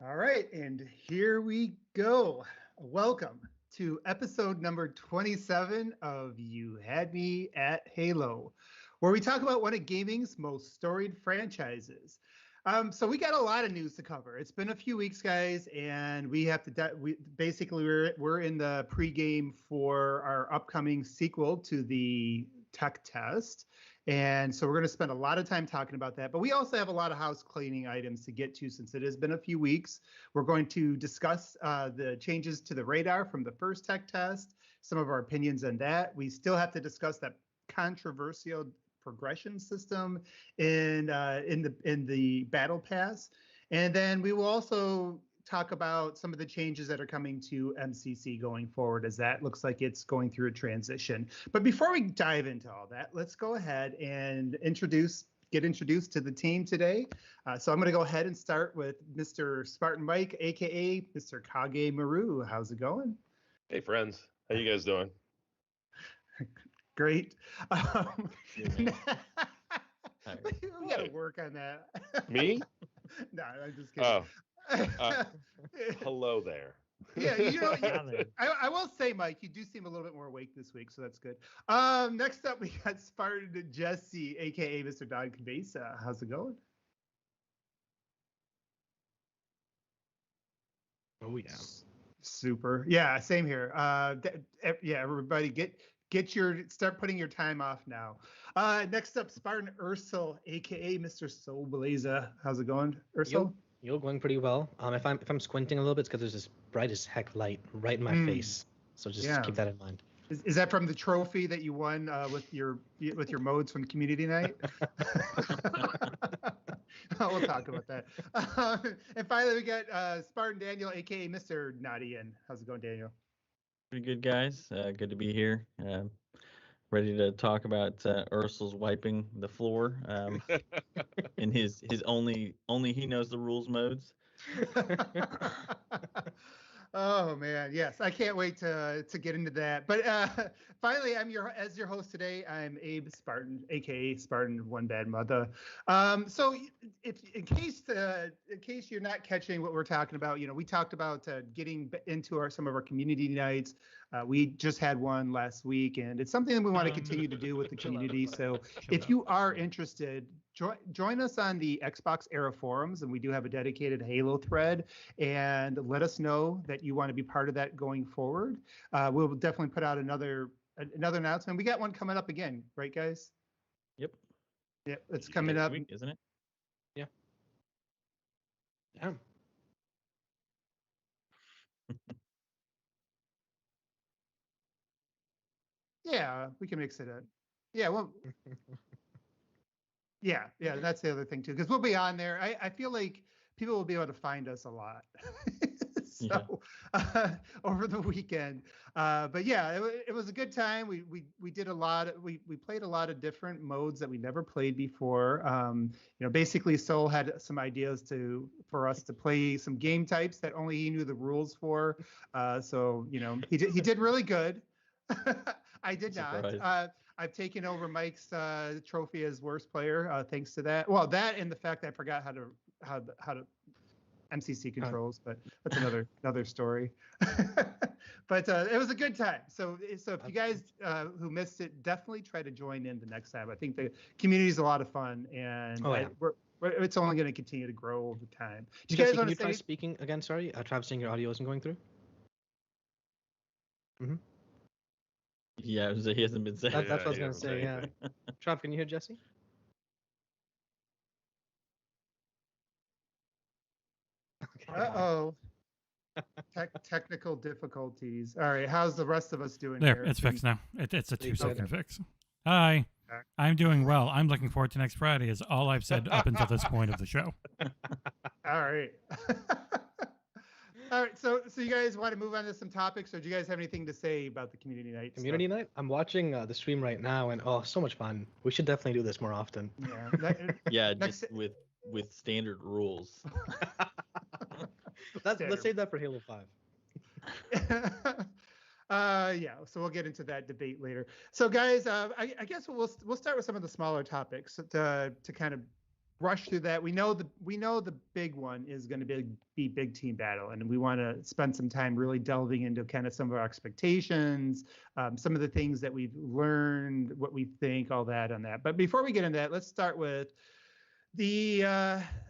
All right, and here we go. Welcome to episode number 27 of You Had Me at Halo, where we talk about one of gaming's most storied franchises. So we got a lot of news to cover. It's been a few weeks, guys, and we have to. We're in the pregame for our upcoming sequel to the tech test. And so we're going to spend a lot of time talking about that. But we also have a lot of house cleaning items to get to since it has been a few weeks. We're going to discuss the changes to the radar from the first tech test, some of our opinions on that. We still have to discuss that controversial progression system in the battle pass. And then we will also talk about some of the changes that are coming to MCC going forward, as that looks like it's going through a transition. But before we dive into all that, let's go ahead and get introduced to the team today. So I'm going to go ahead and start with Mr. Spartan Mike, aka Mr. Kage Maru. How's it going? Hey friends, how you guys doing? Great. We got to work on that. Me? No, I'm just kidding. Oh. Hello there. Yeah, I will say, Mike, you do seem a little bit more awake this week, so that's good. Next up, we got Spartan Jesse, aka Mr. Don Cabeza. How's it going? Oh yeah, super. Yeah, same here. Everybody start putting your time off now. Next up, Spartan Ursel, aka Mr. Soul Blazer. How's it going, Ursel? You're going pretty well. If I'm squinting a little bit, it's because there's this bright as heck light right in my face. So just keep that in mind. Is that from the trophy that you won with your modes from community night? We'll talk about that. And finally, we got Spartan Daniel, aka Mr. Nadian. How's it going, Daniel? Pretty good, guys. Good to be here. Ready to talk about Ursul's wiping the floor in his only he knows the rules modes. Oh man, yes, I can't wait to get into that. But finally, as your host today. I'm Abe Spartan, aka Spartan One Bad Mother. So if in case you're not catching what we're talking about, we talked about getting into some of our community nights. We just had one last week, and it's something that we want to continue to do with the community. So if you are interested, join us on the XboxEra forums, and we do have a dedicated Halo thread, and let us know that you want to be part of that going forward. We'll definitely put out another announcement. We got one coming up again, right, guys? Yep. Yep, it's coming up, week, isn't it? Yeah. Yeah, we can mix it up. Yeah, well, yeah, that's the other thing too, because we'll be on there. I feel like people will be able to find us a lot. Over the weekend. But yeah, it was a good time. We did a lot. We played a lot of different modes that we never played before. Basically, Soul had some ideas for us to play some game types that only he knew the rules for. So he did really good. I did not. I've taken over Mike's trophy as worst player thanks to that. Well, that and the fact that I forgot how to MCC controls, but that's another story. But it was a good time. So if you guys who missed it, definitely try to join in the next time. I think the community is a lot of fun, and it's only going to continue to grow over time. Do you guys want to try speaking again? Sorry, Travis, saying your audio isn't going through. Mm-hmm. Yeah, he hasn't been saying. That's what I was going to say. Yeah. Trav, can you hear Jesse? Uh-oh. Technical difficulties. All right, how's the rest of us doing there? Here? It's fixed now. It's a 2-second fix. Hi. I'm doing well. I'm looking forward to next Friday, is all I've said up until this point of the show. All right. All right, so you guys want to move on to some topics, or do you guys have anything to say about the community night? Community night? I'm watching the stream right now, and so much fun. We should definitely do this more often. Yeah, just with standard rules. Let's save that for Halo 5. Yeah, so we'll get into that debate later. So guys, I guess we'll start with some of the smaller topics to kind of rush through that. We know the big one is going to be Big Team Battle, and we want to spend some time really delving into kind of some of our expectations, some of the things that we've learned, what we think, all that on that. But before we get into that, let's start with the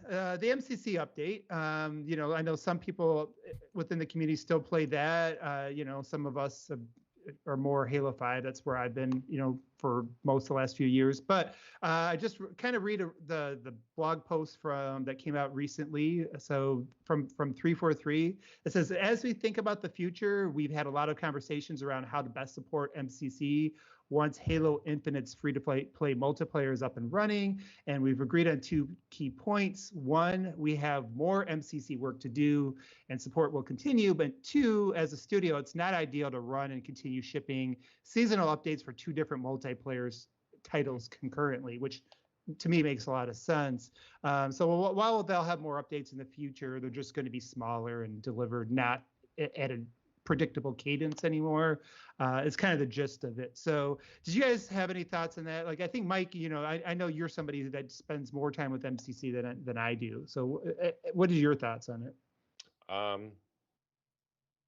MCC update. I know some people within the community still play that. Some of us are more Halo 5. That's where I've been, for most of the last few years. But I just kind of read the blog post that came out recently. So from 343, it says, as we think about the future, we've had a lot of conversations around how to best support MCC once Halo Infinite's free-to-play multiplayer is up and running, and we've agreed on 2 key points. 1, we have more MCC work to do, and support will continue. But 2, as a studio, it's not ideal to run and continue shipping seasonal updates for 2 different multiplayer titles concurrently, which to me makes a lot of sense. So while they'll have more updates in the future, they're just going to be smaller and delivered not at a predictable cadence anymore. It's kind of the gist of it. So did you guys have any thoughts on that? Like, I think Mike, I know you're somebody that spends more time with MCC than I do. So what are your thoughts on it?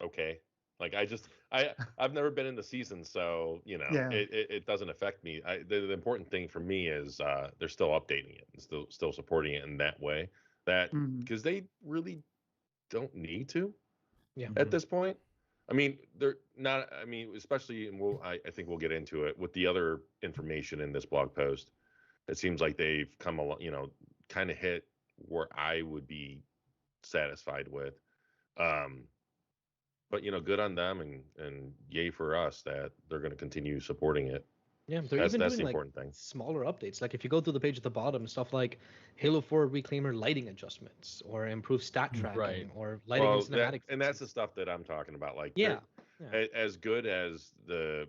Okay. Like I've never been in the season, so it doesn't affect me. The important thing for me is they're still updating it and still supporting it in that way. Because they really don't need to at this point. I mean, they're not. I mean, especially, and I think we'll get into it with the other information in this blog post. It seems like they've come along, kind of hit where I would be satisfied with. But good on them, and yay for us that they're going to continue supporting it. Yeah, they're that's even the doing important thing. Smaller updates. Like if you go through the page at the bottom, stuff like Halo 4 Reclaimer lighting adjustments, or improved stat tracking, or lighting and cinematic. And that's the stuff that I'm talking about. Like, as good as the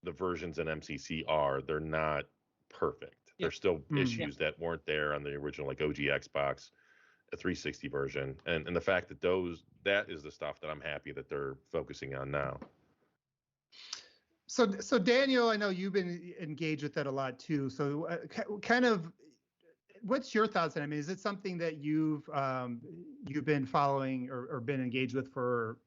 versions in MCC are, they're not perfect. Yeah. There's still issues that weren't there on the original, like OG Xbox, a 360 version, and the fact that that is the stuff that I'm happy that they're focusing on now. So Daniel, I know you've been engaged with that a lot too. So kind of, what's your thoughts on it? I mean, is it something that you've been following or been engaged with for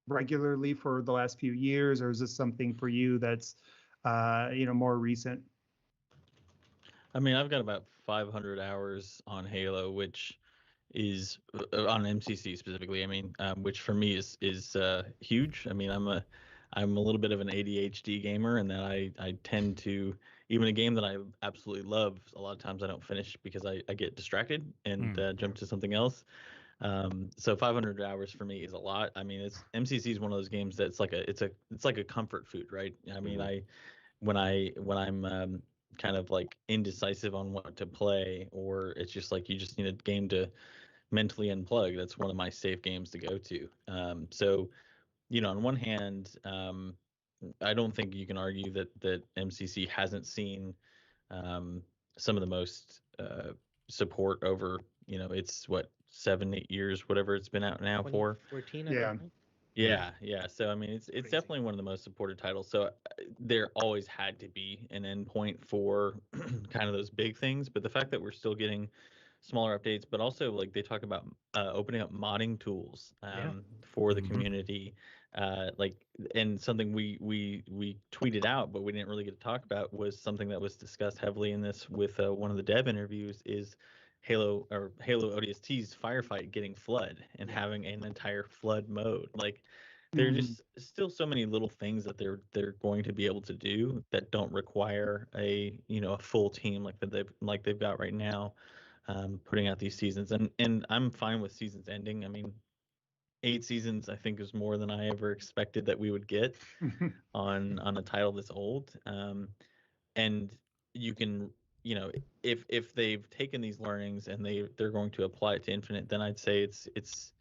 regularly for the last few years, or is this something for you that's more recent? I mean, I've got about 500 hours on Halo, which is on MCC specifically. I mean, which for me is huge. I mean, I'm a little bit of an ADHD gamer, and that I tend to, even a game that I absolutely love, a lot of times I don't finish because I get distracted and jump to something else. So 500 hours for me is a lot. I mean, MCC is one of those games that's like it's like a comfort food, right? I mean, when I'm kind of like indecisive on what to play, or it's just like you just need a game to mentally unplug, that's one of my safe games to go to. So on one hand, I don't think you can argue that MCC hasn't seen some of the most support over, it's 7-8 years, whatever it's been out now for. 14, Yeah. So I mean, it's definitely one of the most supported titles. So there always had to be an endpoint for kind of those big things. But the fact that we're still getting smaller updates, but also like they talk about opening up modding tools for the community, and something we tweeted out, but we didn't really get to talk about, was something that was discussed heavily in this with one of the dev interviews, is Halo ODST's firefight getting flood and having an entire flood mode. Like there are just still so many little things that they're going to be able to do that don't require a full team like they've got right now, putting out these seasons. And I'm fine with seasons ending. I mean, 8 seasons I think is more than I ever expected that we would get on a title this old. And you can, if they've taken these learnings and they're going to apply it to Infinite, then I'd say it's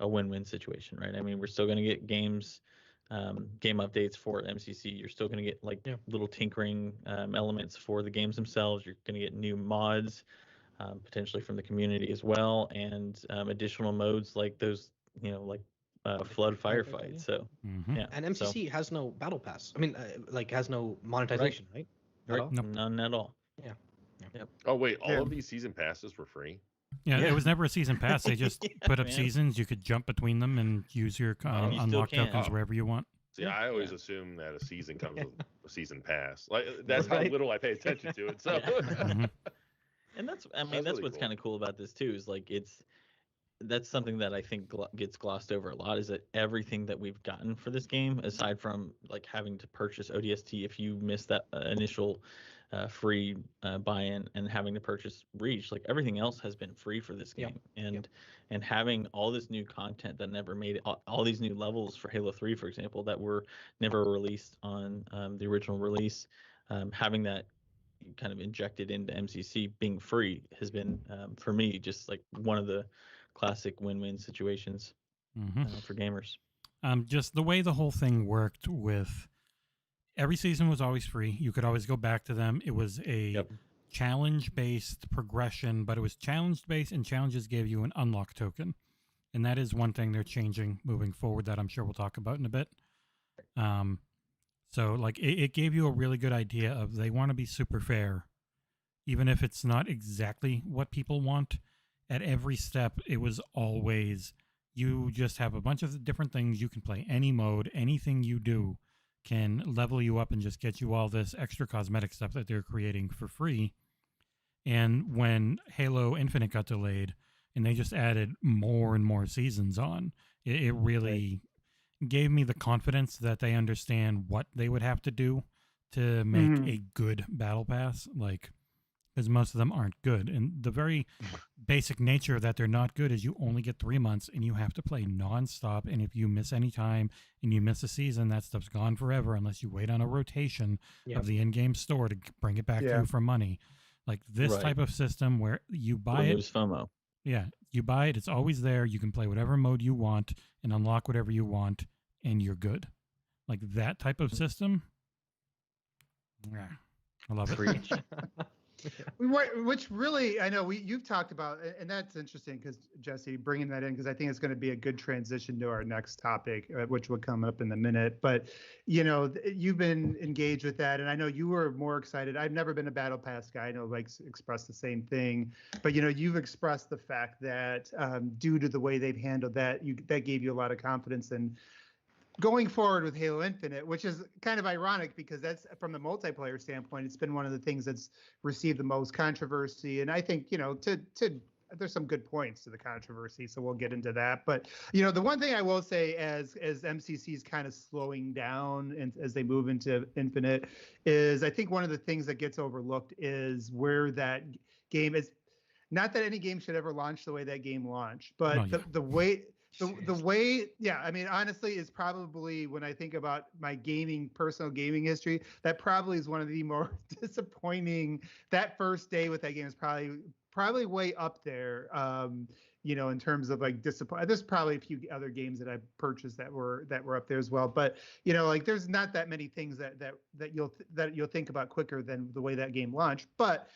a win-win situation, right? I mean, we're still going to get game updates for MCC. You're still going to get little tinkering elements for the games themselves. You're going to get new mods, potentially from the community as well, and additional modes like those, flood firefight. So and MCC has no battle pass. I mean, has no monetization, right? Right. None at all. Yeah. Yep. Oh wait, all of these season passes were free? Yeah, it was never a season pass. They just put up man. seasons. You could jump between them and use your You unlock still can. tokens wherever you want. See, I always assume that a season comes with a season pass. Like that's how little I pay attention to it. So, and that's really what's cool. kind of cool about this too. Is like that's something that I think gets glossed over a lot. Is that everything that we've gotten for this game, aside from like having to purchase ODST if you missed that initial free buy-in and having to purchase Reach, like everything else has been free for this game. And having all this new content that never made it, all these new levels for Halo 3, for example, that were never released on the original release, having that kind of injected into MCC being free has been, for me, just like one of the classic win-win situations for gamers. Just the way the whole thing worked with every season was always free. You could always go back to them. It was a challenge-based progression, but it was challenge-based, and challenges gave you an unlock token. And that is one thing they're changing moving forward that I'm sure we'll talk about in a bit. So like it gave you a really good idea of they want to be super fair, even if it's not exactly what people want. At every step, it was always, you just have a bunch of different things. You can play any mode, anything you do can level you up and just get you all this extra cosmetic stuff that they're creating for free. And when Halo Infinite got delayed and they just added more and more seasons on, it really gave me the confidence that they understand what they would have to do to make a good battle pass. Like, because most of them aren't good. And the very basic nature that they're not good is you only get 3 months and you have to play nonstop. And if you miss any time and you miss a season, that stuff's gone forever unless you wait on a rotation of the in-game store to bring it back to you for money. Like this type of system where you buy it. FOMO. Yeah, you buy it. It's always there. You can play whatever mode you want and unlock whatever you want, and you're good. Like that type of system. Yeah, I love it. Which really, I know you've talked about, and that's interesting because Jesse bringing that in, because I think it's going to be a good transition to our next topic, which will come up in a minute. But you've been engaged with that, and I know you were more excited. I've never been a Battle Pass guy. I know Mike's expressed the same thing, but you've expressed the fact that due to the way they've handled that, that gave you a lot of confidence in going forward with Halo Infinite, which is kind of ironic because that's from the multiplayer standpoint, it's been one of the things that's received the most controversy. And I think, there's some good points to the controversy, so we'll get into that. But, the one thing I will say as MCC is kind of slowing down and as they move into Infinite is I think one of the things that gets overlooked is where that game is. Not that any game should ever launch the way that game launched, but the way... The way, I mean, honestly, is probably when I think about my personal gaming history, that probably is one of the more disappointing. That first day with that game is probably way up there, in terms of like disappointment. There's probably a few other games that I purchased that were up there as well, but like there's not that many things that you'll think about quicker than the way that game launched. But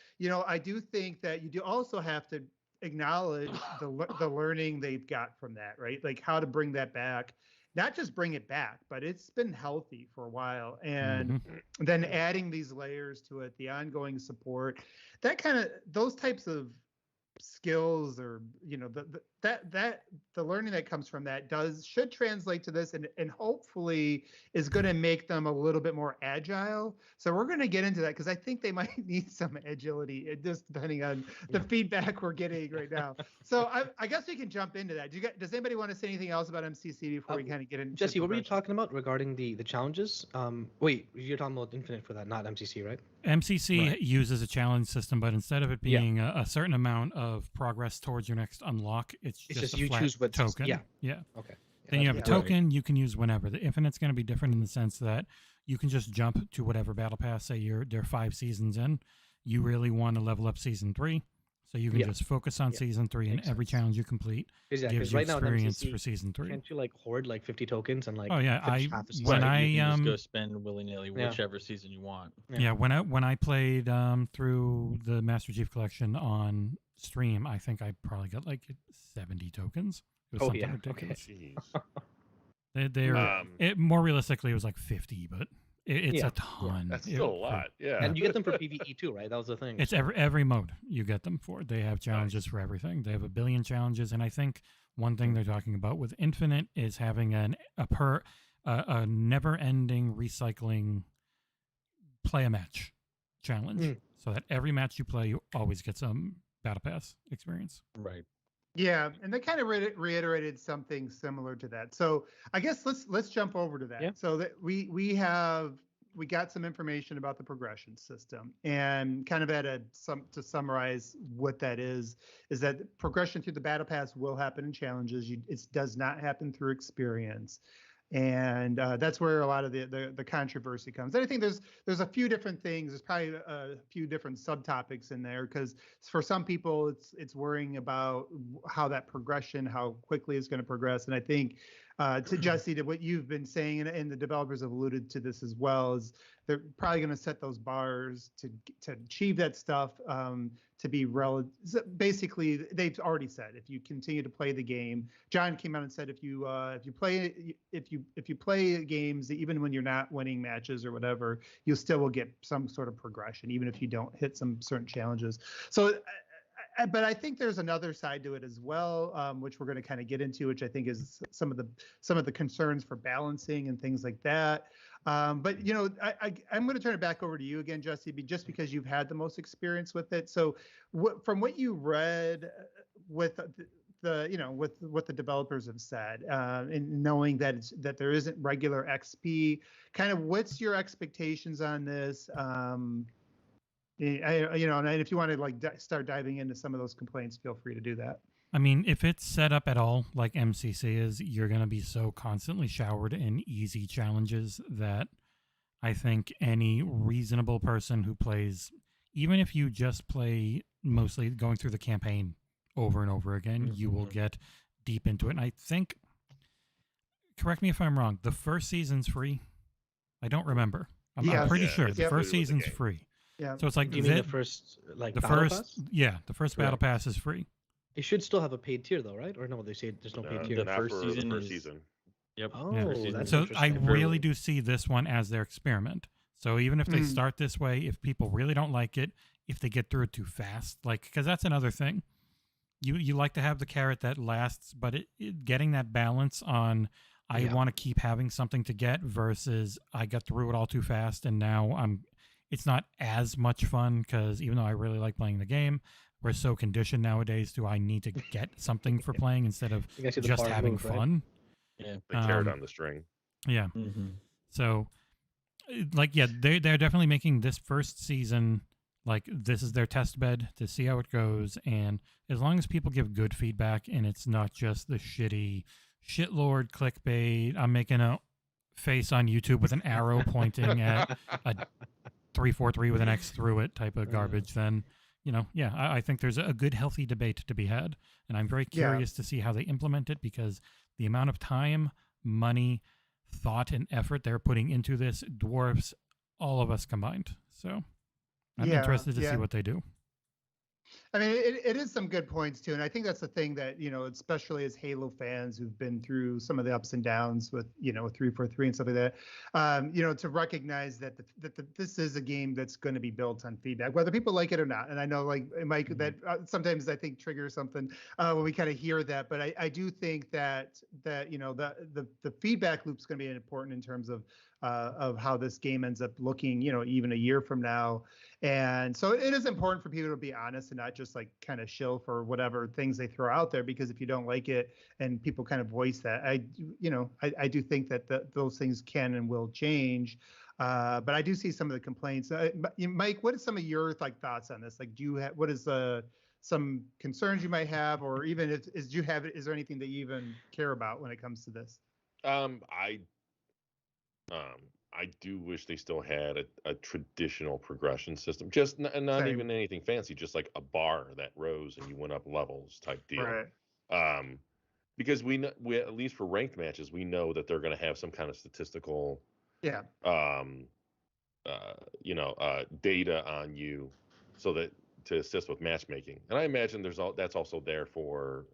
I do think that you do also have to acknowledge the learning they've got from that, right? Like how to bring that back, not just bring it back, but it's been healthy for a while. And then adding these layers to it, the ongoing support, those types of skills or, the learning that comes from that should translate to this and hopefully is going to make them a little bit more agile. So we're going to get into that because I think they might need some agility, just depending on the feedback we're getting right now. So I guess we can jump into that. Does anybody want to say anything else about MCC before we kind of get into Jesse, what were you talking about regarding the challenges? Wait, you're talking about Infinite for that, not MCC, right? MCC uses a challenge system, but instead of it being a certain amount of progress towards your next unlock, it's just a you flat choose what token. Yeah. Okay. Then you have a token you can use whenever. The Infinite's going to be different in the sense that you can just jump to whatever battle pass. Say there are 5 seasons in. You really want to level up season 3. So you can just focus on season 3, and every challenge you complete gives you experience for season 3. Can't you like hoard like 50 tokens and like? Oh yeah, you can just go spend willy nilly whichever season you want. Yeah, when I played through the Master Chief Collection on stream, I think I probably got like 70 tokens. It was something ridiculous. Okay. They're more realistically, it was like 50, but It's a ton. That's still a lot. Yeah. And you get them for PvE too, right? That was the thing. It's every mode you get them for. They have challenges for everything. They have 1 billion challenges, and I think one thing they're talking about with Infinite is having a never-ending recycling play a match challenge, so that every match you play, you always get some battle pass experience. Right. Yeah, and they kind of reiterated something similar to that. So I guess let's jump over to that. Yeah. So that we got some information about the progression system, and kind of to summarize what that is that progression through the battle pass will happen in challenges. It does not happen through experience. And that's where a lot of the controversy comes. And I think there's a few different things. There's probably a few different subtopics in there, because for some people it's worrying about how that progression, how quickly it's going to progress. And I think to Jesse, to what you've been saying, and the developers have alluded to this as well, is they're probably going to set those bars to achieve that stuff to be relative. Basically, they've already said if you continue to play the game, John came out and said if you play games, even when you're not winning matches or whatever, you still will get some sort of progression, even if you don't hit some certain challenges. So. But I think there's another side to it as well, which we're going to kind of get into, which I think is some of the concerns for balancing and things like that. But I'm going to turn it back over to you again, Jesse, just because you've had the most experience with it. So, from what you read with what the developers have said, and knowing that there isn't regular XP, kind of what's your expectations on this? And if you want to start diving into some of those complaints, feel free to do that. I mean, if it's set up at all like MCC is, you're going to be so constantly showered in easy challenges that I think any reasonable person who plays, even if you just play mostly going through the campaign over and over again, you will get deep into it. And I think, correct me if I'm wrong, the first season's free. I don't remember. I'm pretty sure the first season's free. Yeah. So it's like you mean the first pass? Yeah, the first battle pass is free. It should still have a paid tier though, right? Or no, they say there's no paid tier. The first season. Yep. Oh, yeah. That's so I really do see this one as their experiment. So even if they start this way, if people really don't like it, if they get through it too fast, because that's another thing. You like to have the carrot that lasts, but getting that balance on I want to keep having something to get versus I got through it all too fast and now it's not as much fun, because even though I really like playing the game, we're so conditioned nowadays to I need to get something for playing instead of just having fun. Yeah, the carrot on the string. Yeah. Mm-hmm. So, they're definitely making this first season this is their test bed to see how it goes, and as long as people give good feedback and it's not just the shitty shitlord clickbait, I'm making a face on YouTube with an arrow pointing at a 343 with an X through it type of garbage, then I think there's a good healthy debate to be had, and I'm very curious to see how they implement it, because the amount of time, money, thought, and effort they're putting into this dwarfs all of us combined. So I'm interested to see what they do. I mean, it is some good points too, and I think that's the thing that especially as Halo fans who've been through some of the ups and downs with 343 and stuff like that, to recognize that this is a game that's going to be built on feedback, whether people like it or not. And I know, like Mike, that sometimes I think triggers something when we kind of hear that, but I do think that the feedback loop is going to be important in terms of how this game ends up looking, even a year from now. And so it is important for people to be honest and not just kind of shill for whatever things they throw out there, because if you don't like it and people kind of voice that, I do think that those things can and will change. But I do see some of the complaints. Mike, what are some of your thoughts on this? Do you have, what is some concerns you might have, or even is there anything that you even care about when it comes to this? I do wish they still had a traditional progression system, just not even anything fancy, just like a bar that rose and you went up levels type deal. Right. Because we at least for ranked matches, we know that they're going to have some kind of statistical, data on you, so that to assist with matchmaking. And I imagine that's also there for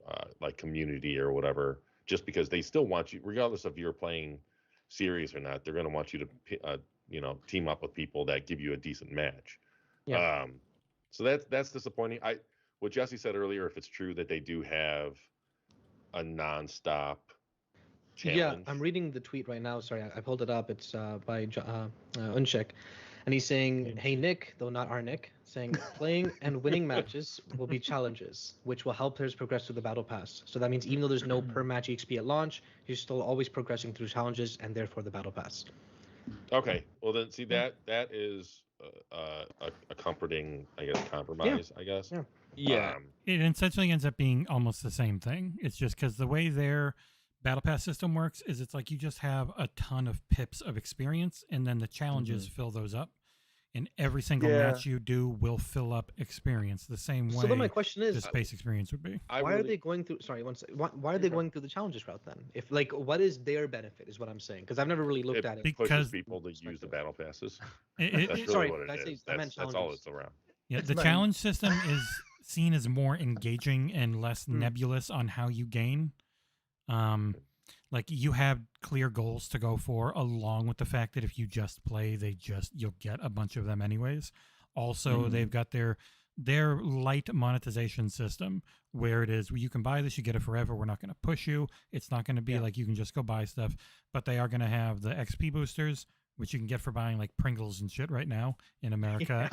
community or whatever, just because they still want you, regardless of you're playing series or not, they're going to want you to team up with people that give you a decent match. Yeah. So that's disappointing. What Jesse said earlier, if it's true that they do have a nonstop challenge. Yeah, I'm reading the tweet right now. Sorry, I pulled it up. It's by Uncheck. And he's saying, "Hey Nick, though not our Nick, saying playing and winning matches will be challenges, which will help players progress through the battle pass. So that means even though there's no per match XP at launch, you're still always progressing through challenges and therefore the battle pass." Okay, well then see that is a comforting, I guess, compromise. Yeah. I guess. Yeah. It essentially ends up being almost the same thing. It's just because the way their battle pass system works is it's like you just have a ton of pips of experience, and then the challenges fill those up. And every single match you do will fill up experience the same way. So then my question is, the space experience would be. Why are they going through? Sorry, one second. Why are they going through the challenges route then? If what is their benefit? Is what I'm saying, because I've never really looked at it. Because pushes people to use the battle passes. That's really sorry, what it is. That's all it's around. Yeah, the challenge system is seen as more engaging and less nebulous on how you gain. Like you have clear goals to go for, along with the fact that if you just play, you'll get a bunch of them anyways. Also, they've got their light monetization system where it is, you can buy this, you get it forever. We're not going to push you. It's not going to be like you can just go buy stuff, but they are going to have the XP boosters, which you can get for buying like Pringles and shit right now in America.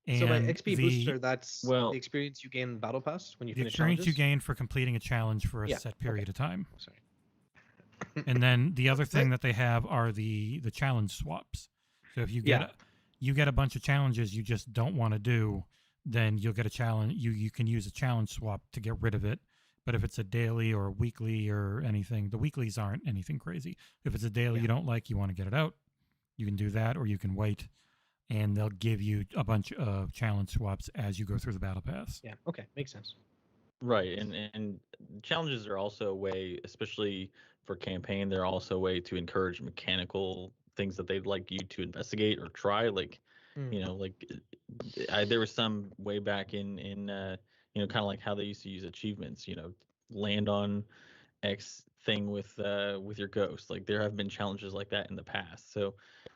And so by XP booster, that's the experience you gain in Battle Pass when you finish challenges? The experience you gain for completing a challenge for a set period of time. Sorry. And then the other thing that they have are the challenge swaps. So if you get a bunch of challenges you just don't want to do, then you'll get a challenge. You can use a challenge swap to get rid of it. But if it's a daily or a weekly or anything, the weeklies aren't anything crazy. If it's a daily you don't like, you want to get it out, you can do that, or you can wait. And they'll give you a bunch of challenge swaps as you go through the battle pass. Yeah, okay, makes sense. Right, and challenges are also a way, especially for campaign, they're also a way to encourage mechanical things that they'd like you to investigate or try. Like, there was some way back in kind of like how they used to use achievements. Land on X thing with your ghost. Like there have been challenges like that in the past. So,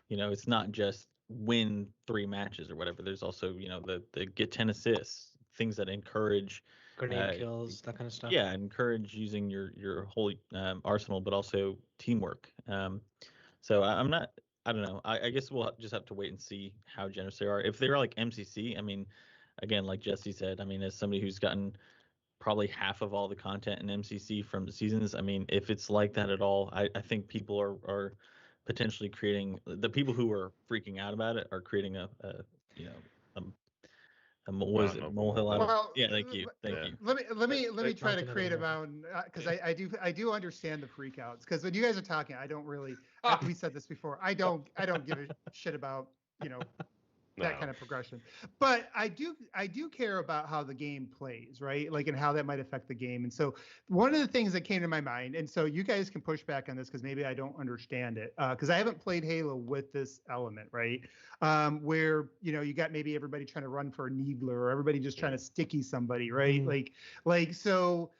it's not just win 3 matches or whatever. There's also the get 10 assists, things that encourage grenade kills, that kind of stuff. Yeah, encourage using your whole arsenal, but also teamwork. So I don't know. I guess we'll just have to wait and see how generous they are. If they're like MCC, I mean, again, like Jesse said, I mean, as somebody who's gotten probably half of all the content in MCC from the seasons, I mean, if it's like that at all, I think people are potentially creating, the people who are freaking out about it are creating a molehill out of. Yeah, thank you. Let me try to create a mountain, because I do understand the freakouts, because when you guys are talking, I don't really, we said this before, I don't give a shit about that kind of progression, but I do care about how the game plays, right? Like, and how that might affect the game. And so one of the things that came to my mind, and so you guys can push back on this because maybe I don't understand it, because I haven't played Halo with this element, right? Where you got maybe everybody trying to run for a needler, or everybody just trying to sticky somebody, right? Like so.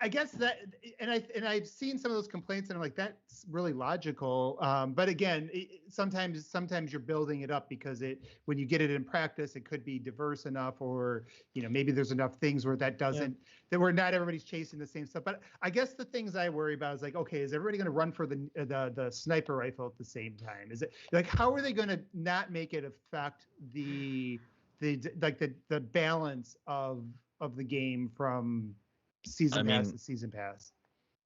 I guess that, and I've seen some of those complaints, and I'm like, that's really logical. But again, sometimes you're building it up because when you get it in practice, it could be diverse enough, or maybe there's enough things where that doesn't, that where not everybody's chasing the same stuff. But I guess the things I worry about is like, okay, is everybody going to run for the sniper rifle at the same time? Is it like, how are they going to not make it affect the balance of the game from season pass to season pass?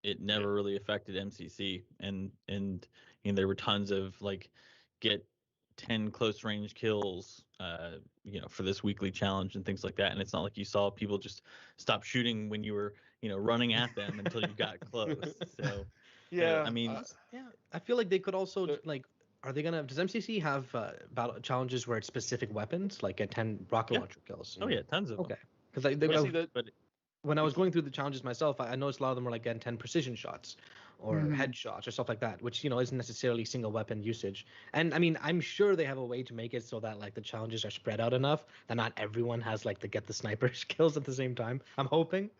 It never really affected MCC, and there were tons of like get 10 close range kills for this weekly challenge and things like that, and it's not like you saw people just stop shooting when you were running at them until you got close. So I mean, I feel like they could also like, are they does MCC have battle challenges where it's specific weapons, like get 10 rocket launcher kills? Oh yeah, tons of them. Okay, because when I was going through the challenges myself, I noticed a lot of them were like getting 10 precision shots or headshots or stuff like that, which, isn't necessarily single weapon usage. And I mean, I'm sure they have a way to make it so that like the challenges are spread out enough that not everyone has like to get the sniper kills at the same time. I'm hoping.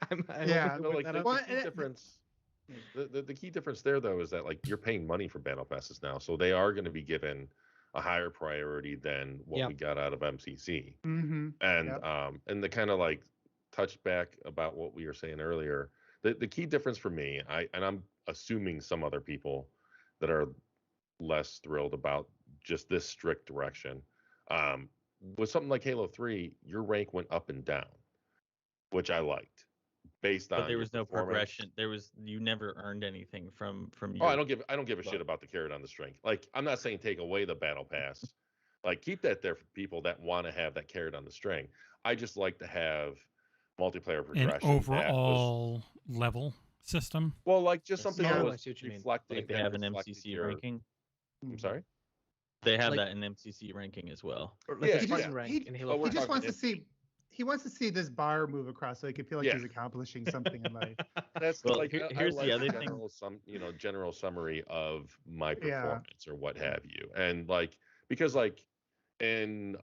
Yeah. Like the difference. The key difference there, though, is that like you're paying money for battle passes now, so they are going to be given a higher priority than what we got out of MCC. And and the kind of like touch back about what we were saying earlier. The key difference for me, I'm assuming some other people that are less thrilled about just this strict direction. With something like Halo 3, your rank went up and down, which I liked. Based on, but there was no progression. You never earned anything from your. I don't give a shit about the carrot on the string. Like, I'm not saying take away the battle pass. Like, keep that there for people that want to have that carrot on the string. I just like to have multiplayer progression. An overall level system. Well, like just something that was reflecting. Like they have an MCC ranking. I'm sorry. They have that in MCC ranking as well. He just wants to see. He wants to see this bar move across so he can feel like he's accomplishing something in life. That's like here's the other thing. General summary of my performance or what have you, and like because like in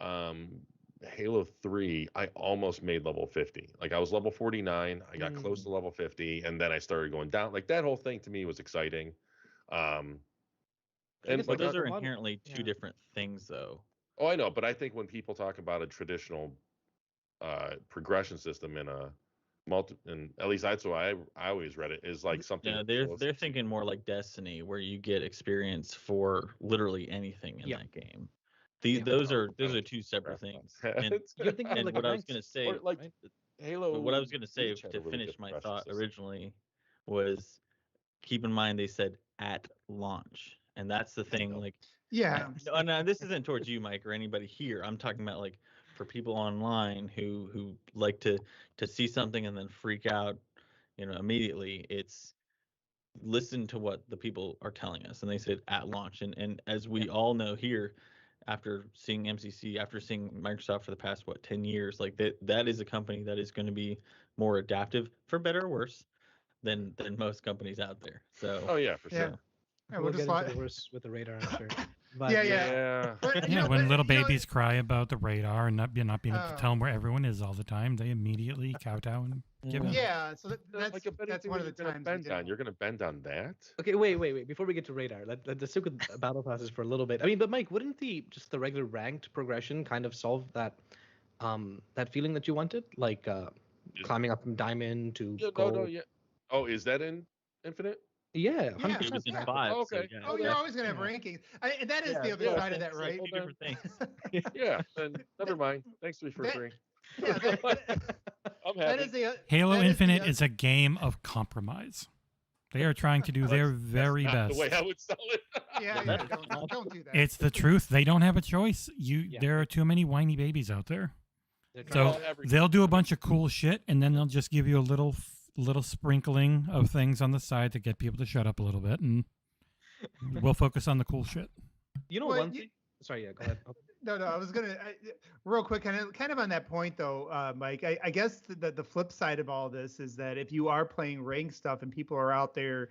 Halo 3, I almost made level 50. Like I was level 49, I got close to level 50, and then I started going down. Like that whole thing to me was exciting. And like those are inherently two different things, though. Oh, I know, but I think when people talk about a traditional progression system in a and at least that's why I always read it, is like something. Yeah, they're thinking more like Destiny, where you get experience for literally anything in that game. Those are two separate things. And, and what I was going to say, like Halo. But what I was going to say to finish my thought originally was, keep in mind they said at launch, and that's the thing. Like, no, this isn't towards you, Mike, or anybody here. I'm talking about like for people online who like to see something and then freak out, immediately. It's listen to what the people are telling us, and they said at launch, and as we all know here, after seeing MCC, after seeing Microsoft for the past 10 years, like that is a company that is going to be more adaptive, for better or worse, than most companies out there. So for sure. Yeah, we'll get into the worse with the radar, I'm sure. But, But, when little babies cry about the radar and not being able to tell them where everyone is all the time, they immediately kowtow and give in. Yeah, so that's one of the times you're going to bend on that. Okay, wait. Before we get to radar, let's stick with battle passes for a little bit. I mean, but Mike, wouldn't the regular ranked progression kind of solve that feeling that you wanted, like climbing up from diamond to gold? No. Oh, is that in Infinite? Yeah, 100%. It was in 5. Oh, okay. So, you're always going to have rankings. And that is the other side of that, right? Two different things. Then never mind. Thanks for free. Yeah, I'm happy. Halo Infinite is a game of compromise. They are trying to do their very best. The way I would sell it. Don't do that. It's the truth. They don't have a choice. There are too many whiny babies out there. So they'll do a bunch of cool shit, and then they'll just give you a little sprinkling of things on the side to get people to shut up a little bit, and we'll focus on the cool shit. One thing. Sorry, go ahead. No, I was gonna real quick, kind of on that point though, Mike. I guess the flip side of all this is that if you are playing ranked stuff and people are out there,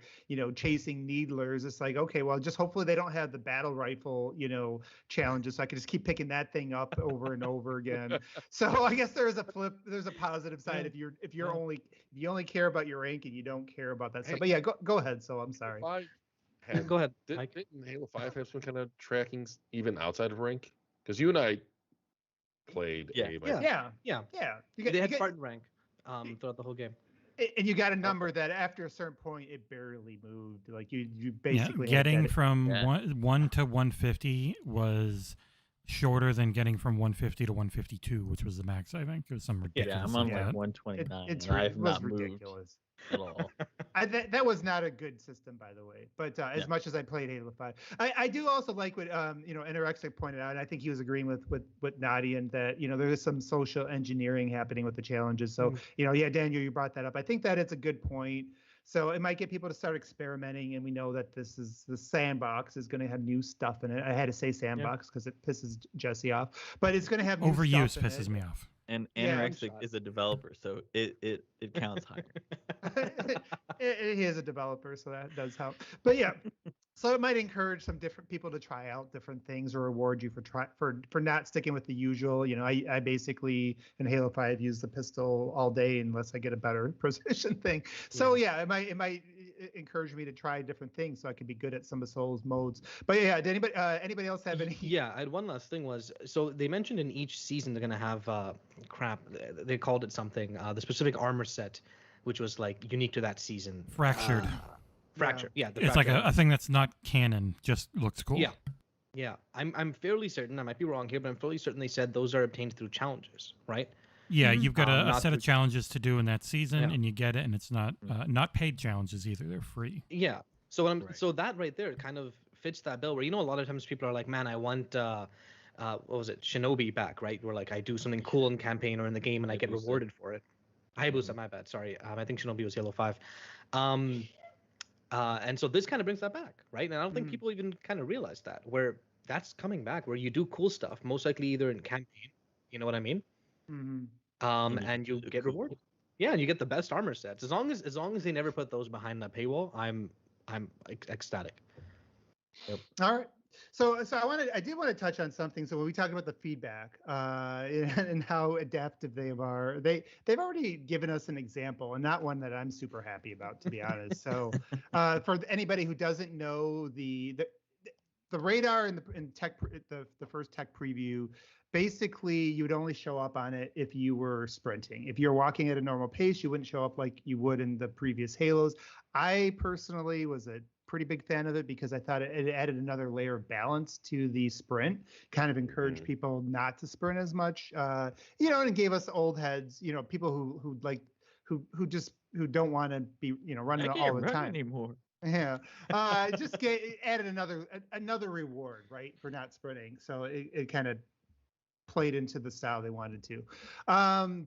chasing needlers, it's like, okay, well, just hopefully they don't have the battle rifle, challenges, so I can just keep picking that thing up over and over again. So I guess there's a positive side if you only care about your rank and you don't care about that stuff. But yeah, go ahead. So I'm sorry. Go ahead. Didn't Halo 5 have some kind of trackings even outside of rank? Because you and I played. They had Spartan rank throughout the whole game. And you got a number that after a certain point it barely moved. Like you basically getting from 1 to 150 was shorter than getting from 150 to 152, which was the max. I think it was some ridiculous. Yeah, I'm on like 129. It was ridiculous. At all. That was not a good system, by the way. But as much as I played Halo 5, I do also like what Anorexic pointed out, and I think he was agreeing with Nadia, and that there is some social engineering happening with the challenges. So Daniel, you brought that up. I think that it's a good point. So it might get people to start experimenting, and we know that the sandbox is going to have new stuff in it. I had to say sandbox because it pisses Jesse off, but it's going to have new overuse stuff in pisses me off. And Anorexic is a developer, so it counts higher. He is a developer, so that does help. But yeah, so it might encourage some different people to try out different things or reward you for not sticking with the usual. I basically in Halo 5 use the pistol all day unless I get a better precision thing. So yeah, it might encouraged me to try different things so I could be good at some of Soul's modes. But yeah, did anybody else have any? Yeah, I had one last thing was, so they mentioned in each season they're gonna have they called it something, the specific armor set, which was like unique to that season. Fractured. Fractured. Yeah, it's like a thing that's not canon, just looks cool. Yeah. Yeah, I'm fairly certain, I might be wrong here, but I'm fairly certain they said those are obtained through challenges, right? Yeah, you've got a set of challenges to do in that season, and you get it, and it's not paid challenges either; they're free. Yeah, so so that right there kind of fits that bill. Where a lot of times people are like, "Man, I want what was it, Shinobi back?" Right? Where like I do something cool in campaign or in the game, and I get rewarded for it. Hayabusa, my bad. Sorry, I think Shinobi was Halo 5. And so this kind of brings that back, right? And I don't think people even kind of realize that, where that's coming back, where you do cool stuff, most likely either in campaign, you know what I mean? And you get rewarded. Yeah, and you get the best armor sets. As long as they never put those behind that paywall, I'm ecstatic. Yep. All right. So I did want to touch on something. So when we talk about the feedback and how adaptive they are, they've already given us an example, and not one that I'm super happy about, to be honest. So for anybody who doesn't know, the radar in the first tech preview, basically you would only show up on it if you were sprinting. If you're walking at a normal pace, you wouldn't show up like you would in the previous Halos. I personally was a pretty big fan of it because I thought it added another layer of balance to the sprint, kind of encouraged people not to sprint as much, and it gave us old heads, people who don't want to be, running all the time anymore. Yeah, just added another reward, right, for not sprinting. So it kind of played into the style they wanted to.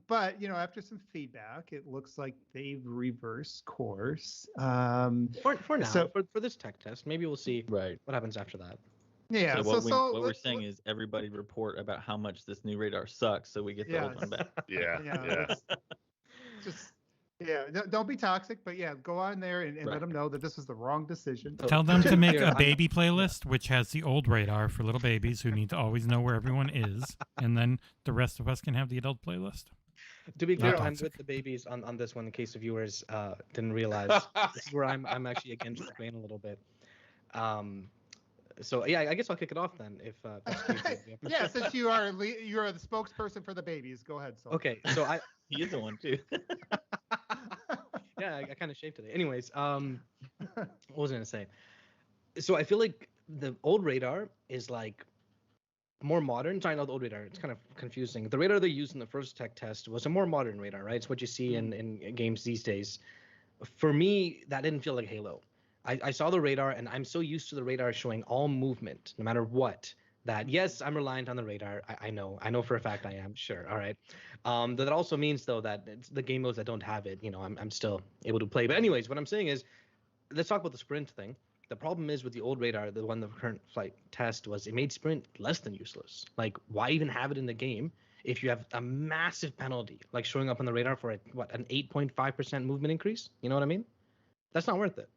But after some feedback, it looks like they've reversed course. For now, so, for this tech test, maybe we'll see what happens after that. Yeah. So what we're saying is everybody report about how much this new radar sucks, so we get the old one back. Yeah. Don't be toxic, but go on there and let them know that this was the wrong decision. Tell them to make a baby playlist, which has the old radar for little babies who need to always know where everyone is, and then the rest of us can have the adult playlist. To be clear, I'm with the babies on this one, in case the viewers didn't realize. This is where I'm actually against the grain a little bit. So I guess I'll kick it off then. If since you are the spokesperson for the babies, go ahead. So okay, so he is the one too. Yeah, I kind of shaved today. Anyways, what was I gonna say? So I feel like the old radar is like more modern. Sorry, not the old radar. It's kind of confusing. The radar they used in the first tech test was a more modern radar, right? It's what you see in games these days. For me, that didn't feel like Halo. I saw the radar, and I'm so used to the radar showing all movement, no matter what, that yes, I'm reliant on the radar. I know for a fact I am. Sure, all right. That also means though that it's the game modes that don't have it, I'm still able to play. But anyways, what I'm saying is, let's talk about the sprint thing. The problem is with the old radar, the one the current flight test was, it made sprint less than useless. Like, why even have it in the game if you have a massive penalty, like showing up on the radar for an 8.5% movement increase? You know what I mean? That's not worth it.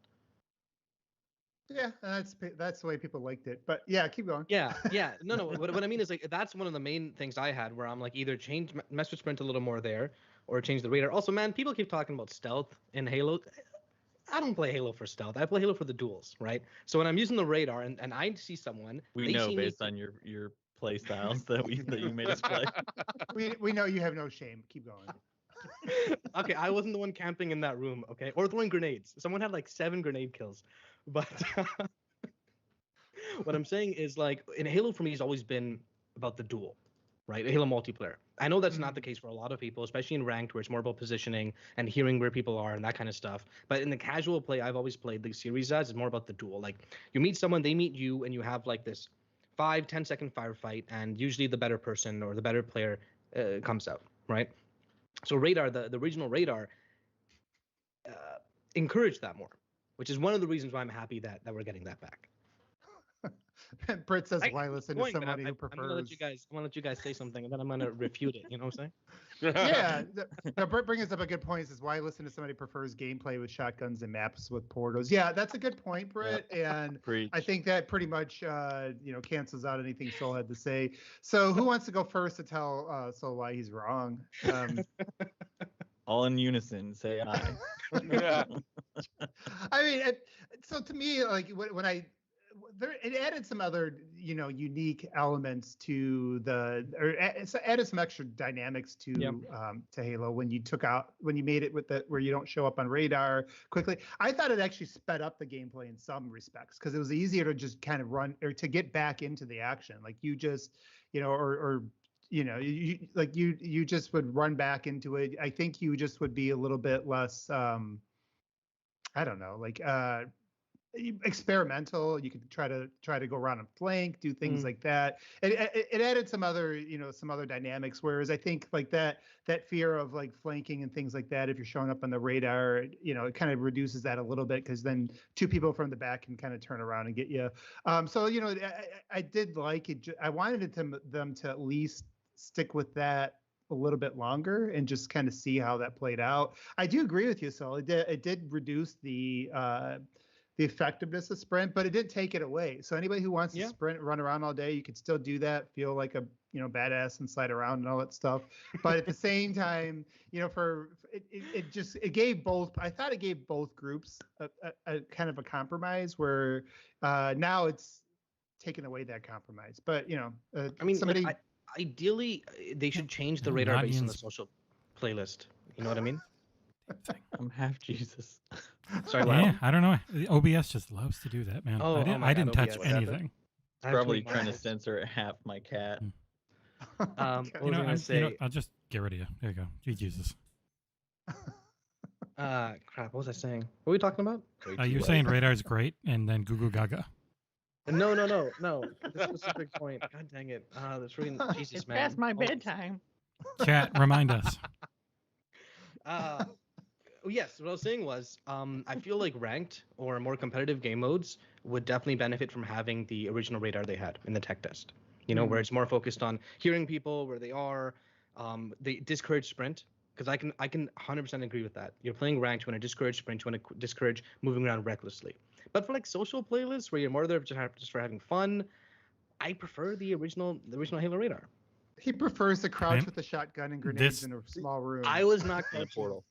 Yeah, that's the way people liked it. But yeah, keep going. Yeah. No. What I mean is, like, that's one of the main things I had, where I'm like, either mess with sprint a little more there, or change the radar. Also, man, people keep talking about stealth in Halo. I don't play Halo for stealth. I play Halo for the duels, right? So when I'm using the radar and I see someone, we know based on your play styles that you made us play. We know you have no shame. Keep going. Okay, I wasn't the one camping in that room, okay? Or throwing grenades. Someone had like 7 grenade kills. But what I'm saying is, like, in Halo for me has always been about the duel, right? Halo multiplayer. I know that's not the case for a lot of people, especially in ranked, where it's more about positioning and hearing where people are and that kind of stuff. But in the casual play I've always played the series as, it's more about the duel. Like, you meet someone, they meet you, and you have like this 5-10 second firefight, and usually the better person or the better player comes out, right? So radar, the original radar, encouraged that more, which is one of the reasons why I'm happy that we're getting that back. Britt says, why listen to somebody who prefers... I'm gonna let you guys say something, and then I'm gonna refute it. You know what I'm saying? Yeah. Britt brings up a good point. He says, why listen to somebody who prefers gameplay with shotguns and maps with portos? Yeah, that's a good point, Britt. And I think that pretty much cancels out anything Soul had to say. So who wants to go first to tell Soul why he's wrong? All in unison, say aye. I mean, so to me, like when it added some other, unique elements to added some extra dynamics to Halo when you made it where you don't show up on radar quickly. I thought it actually sped up the gameplay in some respects because it was easier to just kind of run or to get back into the action. Like you just, you just would run back into it. I think you just would be a little bit less, I don't know, like experimental. You could try to go around and flank, do things like that. It added some other dynamics. Whereas I think like that fear of like flanking and things like that, if you're showing up on the radar, it kind of reduces that a little bit because then two people from the back can kind of turn around and get you. So I did like it. I wanted them to at least stick with that a little bit longer and just kind of see how that played out. I do agree with you, Saul. It did reduce the effectiveness of sprint, but it didn't take it away. So anybody who wants to sprint, run around all day, you could still do that, feel like a badass and slide around and all that stuff. But at the same time, it gave both. I thought it gave both groups a kind of a compromise where now it's taken away that compromise. But I mean, somebody. Ideally, they should change the radar based on the social playlist. You know what I mean? I'm half Jesus. Sorry, yeah, I don't know. The OBS just loves to do that, man. I didn't touch anything. Probably trying to center half my cat. What was I gonna say? I'll just get rid of you. There you go. Gee, Jesus. Crap. What was I saying? What were we talking about? You're saying radar's great, and then Goo Goo Gaga. No. The specific point. God dang it. That's really Jesus, it's man. past my bedtime. Chat, remind us. Yes, what I was saying was, I feel like ranked or more competitive game modes would definitely benefit from having the original radar they had in the tech test. Where it's more focused on hearing people where they are. They discourage sprint because I can 100% agree with that. You're playing ranked, you want to discourage sprint, you want to discourage moving around recklessly. But for like social playlists where you're more there just for having fun, I prefer the original Halo radar. He prefers to crouch with a shotgun and grenades in a small room. I was not in a portal.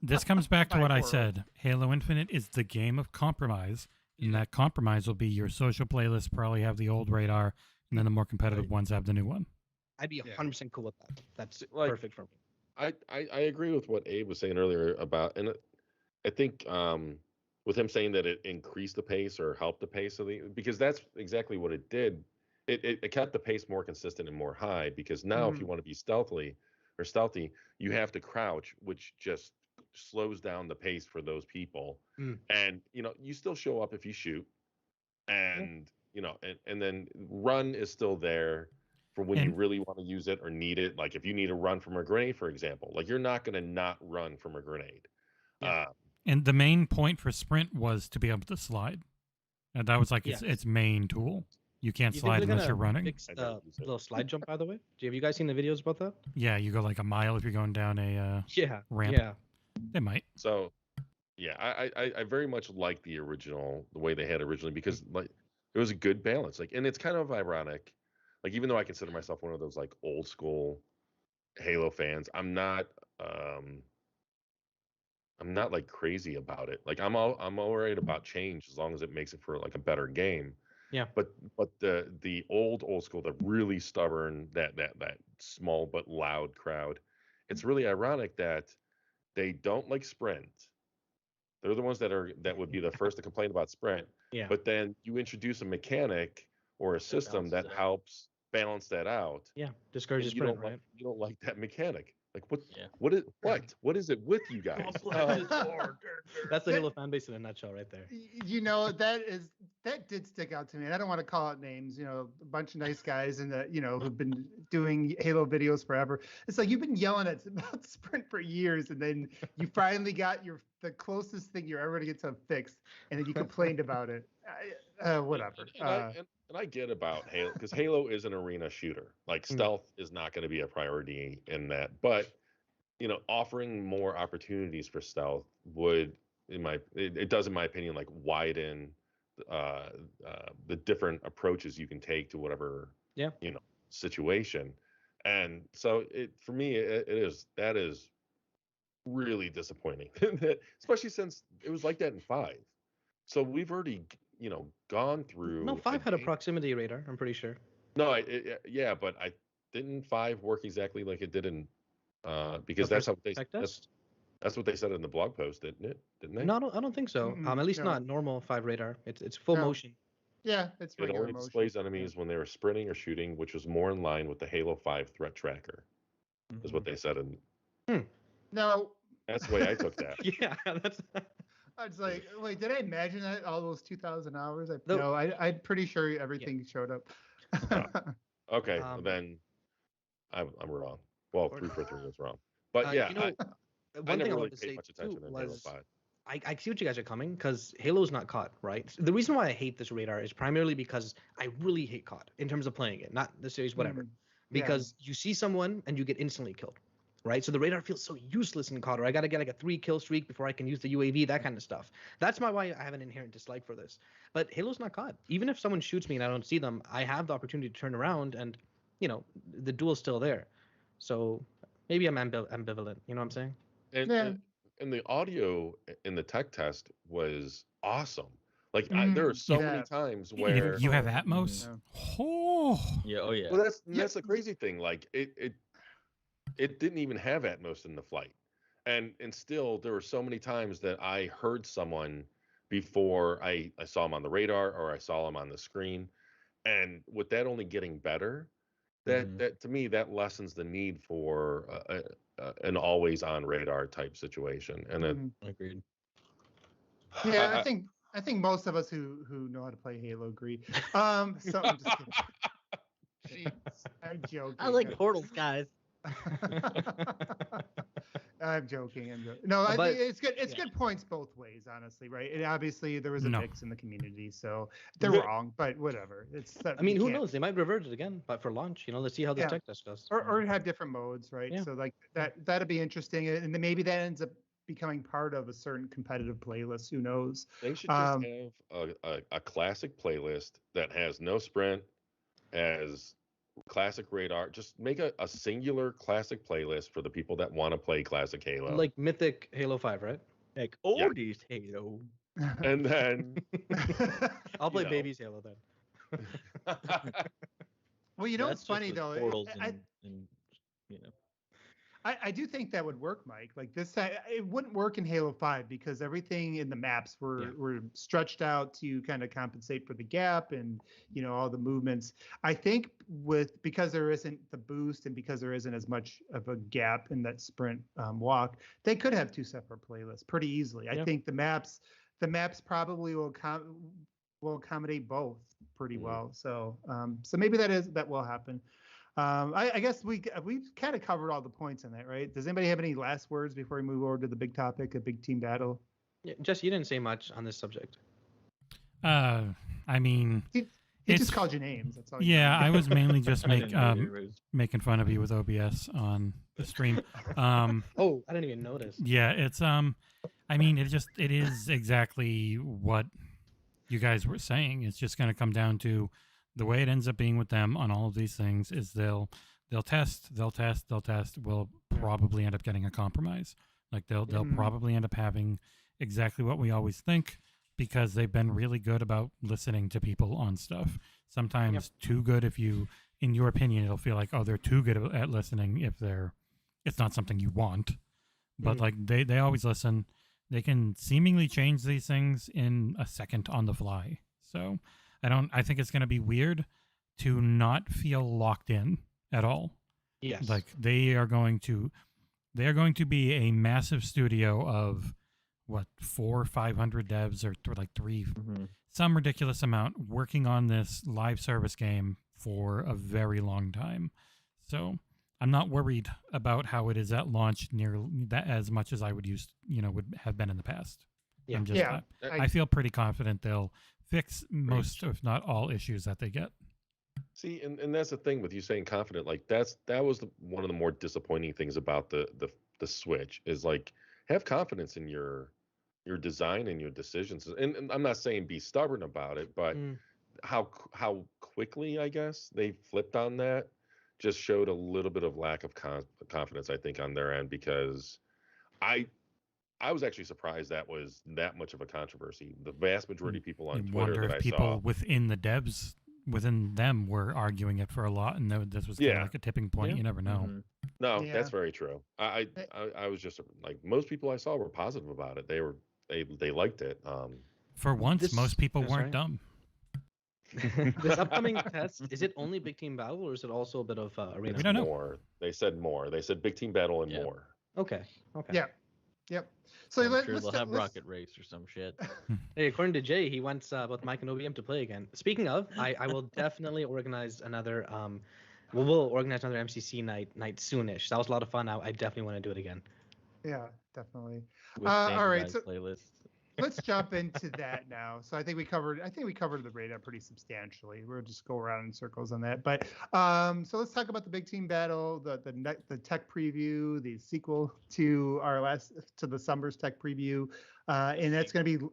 This comes back to what I said. Halo Infinite is the game of compromise, and that compromise will be your social playlist probably have the old radar, and then the more competitive ones have the new one. I'd be 100% cool with that. That's perfect for me. I agree with what Abe was saying earlier about, and I think with him saying that it increased the pace or helped the pace of because that's exactly what it did. It kept the pace more consistent and more high because now if you want to be stealthy, you have to crouch, which just slows down the pace for those people. And you still show up if you shoot, and and then run is still there for when you really want to use it or need it. Like if you need to run from a grenade, for example, like you're not going to not run from a grenade. And the main point for sprint was to be able to slide. And that was like its main tool. You can't slide unless you're running. Fix the little slide jump, by the way. Have you guys seen the videos about that? Yeah, you go like a mile if you're going down a ramp. Yeah. They might. So, yeah, I very much like the way they had originally because like it was a good balance. Like, and it's kind of ironic. Like, even though I consider myself one of those like old school Halo fans, I'm not like crazy about it. Like I'm all right about change as long as it makes it for like a better game. Yeah. But the old school, the really stubborn, that small but loud crowd, it's really ironic that they don't like sprint. They're the ones that would be the first to complain about sprint. Yeah. But then you introduce a mechanic or a system that helps balance that out. Yeah. Discourages sprint, right? You don't like that mechanic. Like what is it with you guys? That's the Halo fan base in a nutshell, right there. That did stick out to me. And I don't want to call out names. A bunch of nice guys and who've been doing Halo videos forever. It's like you've been yelling about sprint for years, and then you finally got the closest thing you're ever going to get to fixed, and then you complained about it. Whatever. And I get about Halo because Halo is an arena shooter. Like stealth is not going to be a priority in that, but offering more opportunities for stealth would, it does in my opinion, like widen the different approaches you can take to whatever situation. And so for me, that is really disappointing, especially since it was like that in 5. So we've already, gone through. No, 5 had a proximity radar, I'm pretty sure. No, yeah, but I didn't 5 work exactly like it did in, because that's what they said in the blog post, didn't they? No, I don't think so. At least not normal 5 radar. It's full motion. Yeah, it's regular motion. It only displays enemies when they were sprinting or shooting, which was more in line with the Halo 5 threat tracker, is what they said in. No. That's the way I took that. Yeah, that's. I was like, wait, did I imagine that all those 2,000 hours? No, I'm pretty sure everything showed up. Okay, then I'm wrong. Well, 343 was wrong. But one thing I wanted to say too was I see what you guys are coming, because Halo's not COD, right? The reason why I hate this radar is primarily because I really hate COD in terms of playing it, not the series, whatever. Because you see someone and you get instantly killed, right? So the radar feels so useless in COD, or I got to get like a 3-kill streak before I can use the UAV, that kind of stuff. That's why I have an inherent dislike for this. But Halo's not COD. Even if someone shoots me and I don't see them, I have the opportunity to turn around and, the duel's still there. So maybe I'm ambivalent. You know what I'm saying? And the audio in the tech test was awesome. Like there are so many times where you have Atmos. Oh yeah. Well, that's the crazy thing. Like it didn't even have Atmos in the flight, and still there were so many times that I heard someone before I saw them on the radar or I saw them on the screen, and with that only getting better, that to me that lessens the need for an always on radar type situation. And agreed. Yeah, I think most of us who know how to play Halo agree. So I'm just kidding. Jeez, I'm joking. I like portals, guys. I'm joking. No, I think it's good. It's good points both ways, honestly, right? And obviously there was a mix in the community, so they're wrong, but whatever. I mean, who knows? They might revert it again, but for launch, let's see how this tech test does. Or have different modes, right? Yeah. So like that'd be interesting, and then maybe that ends up becoming part of a certain competitive playlist. Who knows? They should just have a classic playlist that has no sprint, as classic radar. Just make a singular classic playlist for the people that want to play classic Halo, like Mythic Halo 5, right? Like oldies Halo. And then I'll play Baby's Halo then. Well, it's funny though. I do think that would work, Mike. Like this, it wouldn't work in Halo 5 because everything in the maps were stretched out to kind of compensate for the gap and all the movements. I think because there isn't the boost and because there isn't as much of a gap in that sprint walk, they could have 2 separate playlists pretty easily. I think the maps probably will accommodate both pretty well. So maybe that will happen. I guess we've kind of covered all the points in that, right? Does anybody have any last words before we move over to the big topic, a big team battle? Yeah, Jesse, you didn't say much on this subject. I mean, he just called you names. That's all. Yeah, I was mainly just making fun of you with OBS on the stream. Oh, I didn't even notice. Yeah, it's I mean, it is exactly what you guys were saying. It's just going to come down to the way it ends up being with them on all of these things is they'll test. We'll probably end up getting a compromise. Like they'll probably end up having exactly what we always think because they've been really good about listening to people on stuff. Sometimes too good if you, in your opinion, it'll feel like, oh, they're too good at listening if it's not something you want. But like they always listen. They can seemingly change these things in a second on the fly. So I think it's going to be weird to not feel locked in at all. Yes. Like they are going to be a massive studio of 400 or 500 devs or like 3, some ridiculous amount working on this live service game for a very long time. So I'm not worried about how it is at launch near that as much as I would have been in the past. Yeah. I feel pretty confident they'll fix most, if not all, issues that they get. See, and that's the thing with you saying confident. Like that was one of the more disappointing things about the Switch is like have confidence in your design and your decisions. And I'm not saying be stubborn about it, but how quickly I guess they flipped on that just showed a little bit of lack of confidence, I think, on their end because I was actually surprised that was that much of a controversy. The vast majority of people on I Twitter wonder that if I people saw within the devs, within them, were arguing it for a lot, and this was kind of like a tipping point. Yeah. You never know. Mm-hmm. No, Yeah. that's very true. I was just like, most people I saw were positive about it. They liked it. For once, most people oh, weren't sorry. dumb. This upcoming test, is it only big team battle or is it also a bit of arena? We don't know. More. They said more. They said big team battle and Yeah. more. Okay. Okay. Yeah. Yep. So I'm sure let's they'll have let's- rocket race or some shit. Hey, according to Jay, he wants both Mike and OBM to play again. Speaking of, I will definitely organize another. We'll organize another MCC night soonish. That was a lot of fun. I definitely want to do it again. Yeah, definitely. With All right, standardized so playlists. let's jump into that now. So I think we covered the radar pretty substantially. We'll just go around in circles on that. But so let's talk about the big team battle, the tech preview, the sequel to the summer's tech preview, and that's going to be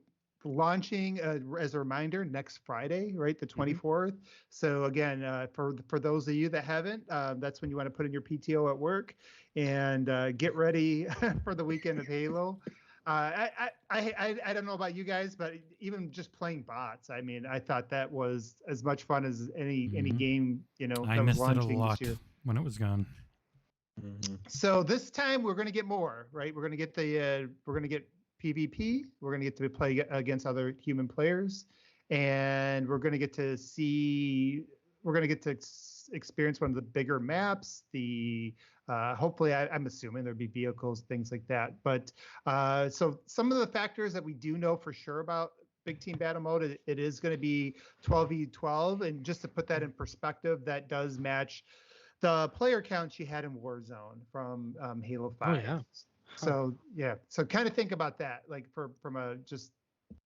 launching as a reminder next Friday, right, the 24th. So again, for those of you that haven't, that's when you want to put in your PTO at work and get ready for the weekend of Halo. I don't know about you guys, but even just playing bots, I mean, I thought that was as much fun as any game, I that was missed it a launching lot this year. when it was gone. Mm-hmm. So this time we're going to get more, right? We're going to get PvP. We're going to get to play against other human players, and we're going to get to experience one of the bigger maps. Hopefully, I'm assuming there'd be vehicles, things like that. But so some of the factors that we do know for sure about big team battle mode, it is going to be 12v12, and just to put that in perspective, that does match the player counts you had in Warzone from Halo 5. Oh yeah. So yeah, so kind of think about that, like from a just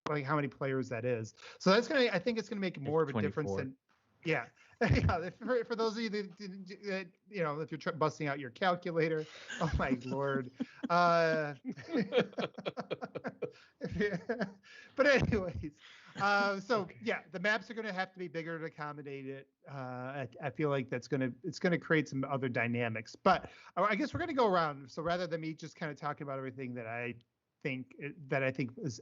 like how many players that is. So that's I think it's gonna make more of a difference 24. than, yeah. Yeah, for those of you that if you're busting out your calculator, oh my lord. But anyways, so yeah, the maps are going to have to be bigger to accommodate it. I feel like it's going to create some other dynamics. But I guess we're going to go around. So rather than me just kind of talking about everything that I think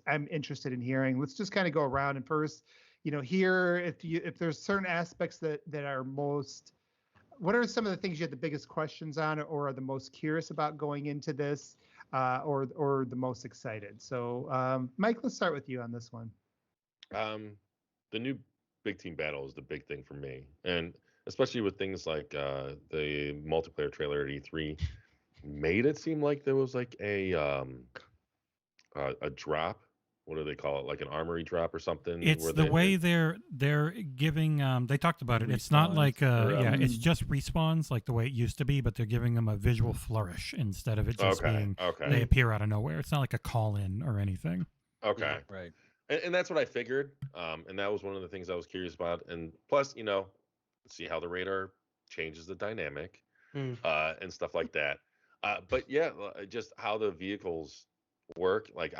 I'm interested in hearing, let's just kind of go around and first, here if there's certain aspects that are most. What are some of the things you had the biggest questions on, or are the most curious about going into this, or the most excited? So, Mike, let's start with you on this one. The new big team battle is the big thing for me, and especially with things like the multiplayer trailer at E3 made it seem like there was like a drop. What do they call it? Like an armory drop or something? It's the way they're giving. They talked about it. It's not like it's just respawns like the way it used to be, but they're giving them a visual flourish instead of it just being they appear out of nowhere. It's not like a call in or anything. Okay, Yeah, right. And that's what I figured. And that was one of the things I was curious about. And plus, see how the radar changes the dynamic, and stuff like that. But yeah, just how the vehicles work. Like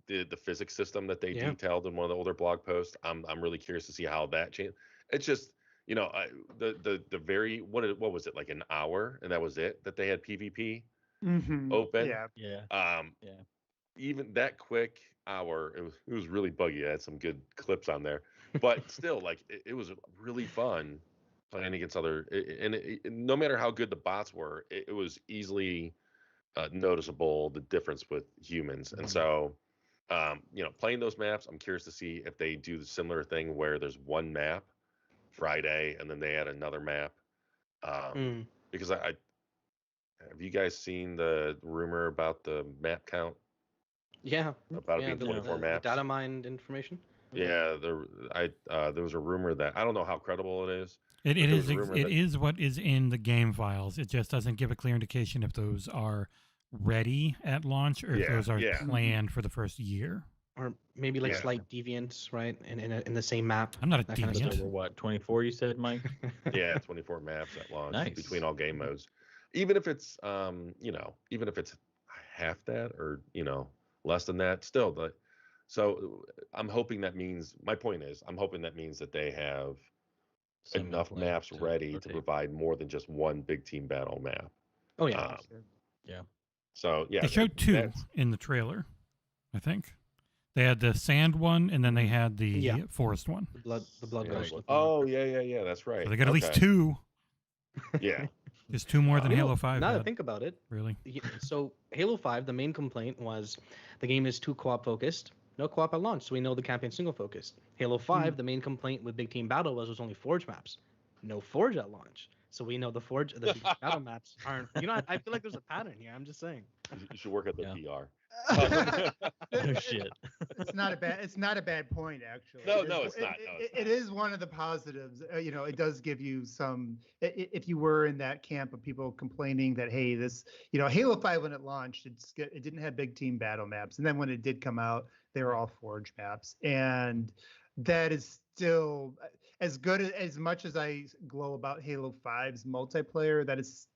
the physics system that they detailed in one of the older blog posts. I'm really curious to see how that changed. It's just the very what was it, like an hour, and that was it that they had PvP open. Yeah. Even that quick hour, it was really buggy. I had some good clips on there, but still, like it was really fun playing against other. No matter how good the bots were, it was easily noticeable the difference with humans, and so. Playing those maps, I'm curious to see if they do the similar thing where there's one map Friday and then they add another map. Because I have you guys seen the rumor about the map count? Yeah. About it being 24 maps. The data mined information. Yeah, there was a rumor that I don't know how credible it is. It is what is in the game files. It just doesn't give a clear indication if those are ready at launch or if those are planned for the first year, or maybe like slight deviance, right? In the same map. I'm not a that deviant. Kind of So what, 24 you said, Mike? Yeah, 24 maps at launch. Nice. Between all game modes. Even if it's even if it's half that or less than that, still. So I'm hoping that means, my point is, I'm hoping that means that they have enough maps ready to provide more than just one big team battle map. Oh yeah. Yeah. So yeah, they showed two in the trailer, I think. They had the sand one, and then they had the forest one. The blood rush. Oh yeah. That's right. So they got at least two. Yeah. There's two more than Halo 5 Now had. to think about it, really. So Halo 5, the main complaint was the game is too co-op focused. No co-op at launch, so we know the campaign single focused. Halo 5, the main complaint with Big Team Battle was only Forge maps. No Forge at launch, so we know the Big Team Battle maps aren't. I feel like there's a pattern here. I'm just saying. You should work at the PR. Oh shit. It's not a bad point, actually. No, it's not. It is one of the positives. It does give you some. If you were in that camp of people complaining that, hey, this, Halo 5 when it launched, it didn't have big team battle maps, and then when it did come out, they were all Forge maps, and that is still as good as much as I glow about Halo 5's multiplayer. That is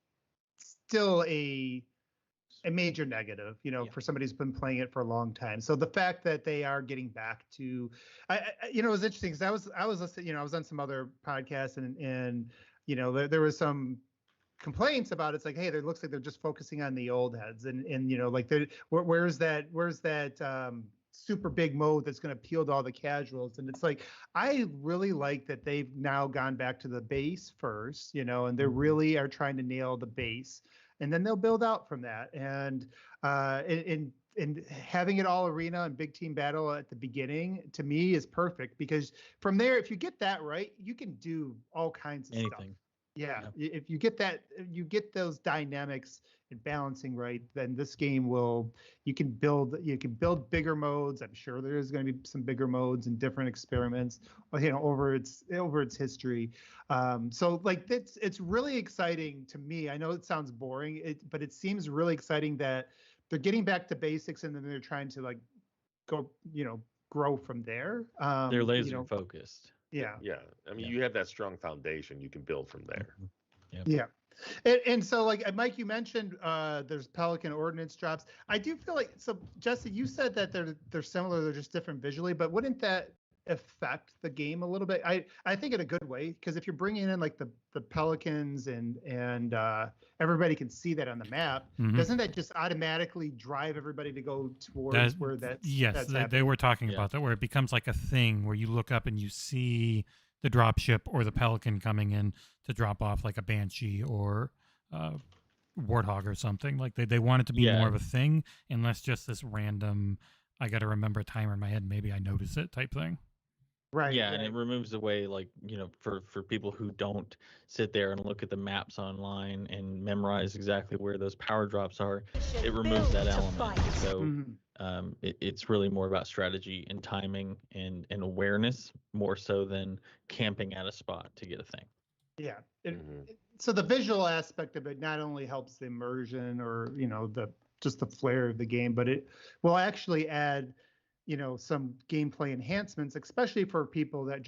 still a major negative, for somebody who's been playing it for a long time. So the fact that they are getting back to, it was interesting because I was listening, I was on some other podcasts and there was some complaints about it. It's like, hey, it looks like they're just focusing on the old heads and like where's that super big mode that's going to appeal to all the casuals. And it's like, I really like that they've now gone back to the base first, and they really are trying to nail the base. And then they'll build out from that. And in having it all arena and big team battle at the beginning, to me, is perfect, because from there, if you get that right, you can do all kinds of stuff. Yeah. If you get that, you get those dynamics and balancing right, then this game you can build bigger modes. I'm sure there is going to be some bigger modes and different experiments, over its history. So like it's really exciting to me. I know it sounds boring, but it seems really exciting that they're getting back to basics and then they're trying to like go, grow from there. They're laser focused. Yeah. Yeah. I mean, you have that strong foundation. You can build from there. Yep. Yeah. And so, like, Mike, you mentioned there's Pelican ordnance drops. I do feel like, so Jesse, you said that they're similar, they're just different visually, but wouldn't that affect the game a little bit? I think in a good way, because if you're bringing in like the Pelicans and everybody can see that on the map, doesn't that just automatically drive everybody to go towards where that's they were talking about that, where it becomes like a thing where you look up and you see the dropship or the Pelican coming in to drop off like a Banshee or Warthog or something. Like they want it to be more of a thing, and less just this random, I got to remember a timer in my head, maybe I notice it type thing. Right. Yeah, and it removes away, like, for people who don't sit there and look at the maps online and memorize exactly where those power drops are, it removes that element. So it's really more about strategy and timing and awareness, more so than camping at a spot to get a thing. Yeah. So the visual aspect of it not only helps the immersion or, just the flair of the game, but it will actually add some gameplay enhancements, especially for people that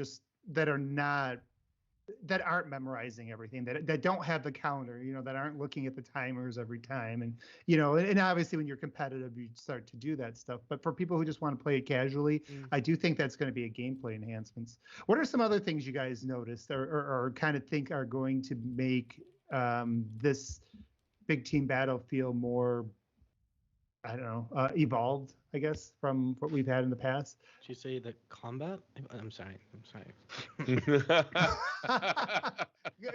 aren't memorizing everything, that don't have the counter, that aren't looking at the timers every time. And, and obviously when you're competitive, you start to do that stuff. But for people who just want to play it casually, I do think that's going to be a gameplay enhancements. What are some other things you guys noticed or kind of think are going to make this big team battle feel more, I don't know, evolved, I guess, from what we've had in the past? Did you say the combat? I'm sorry.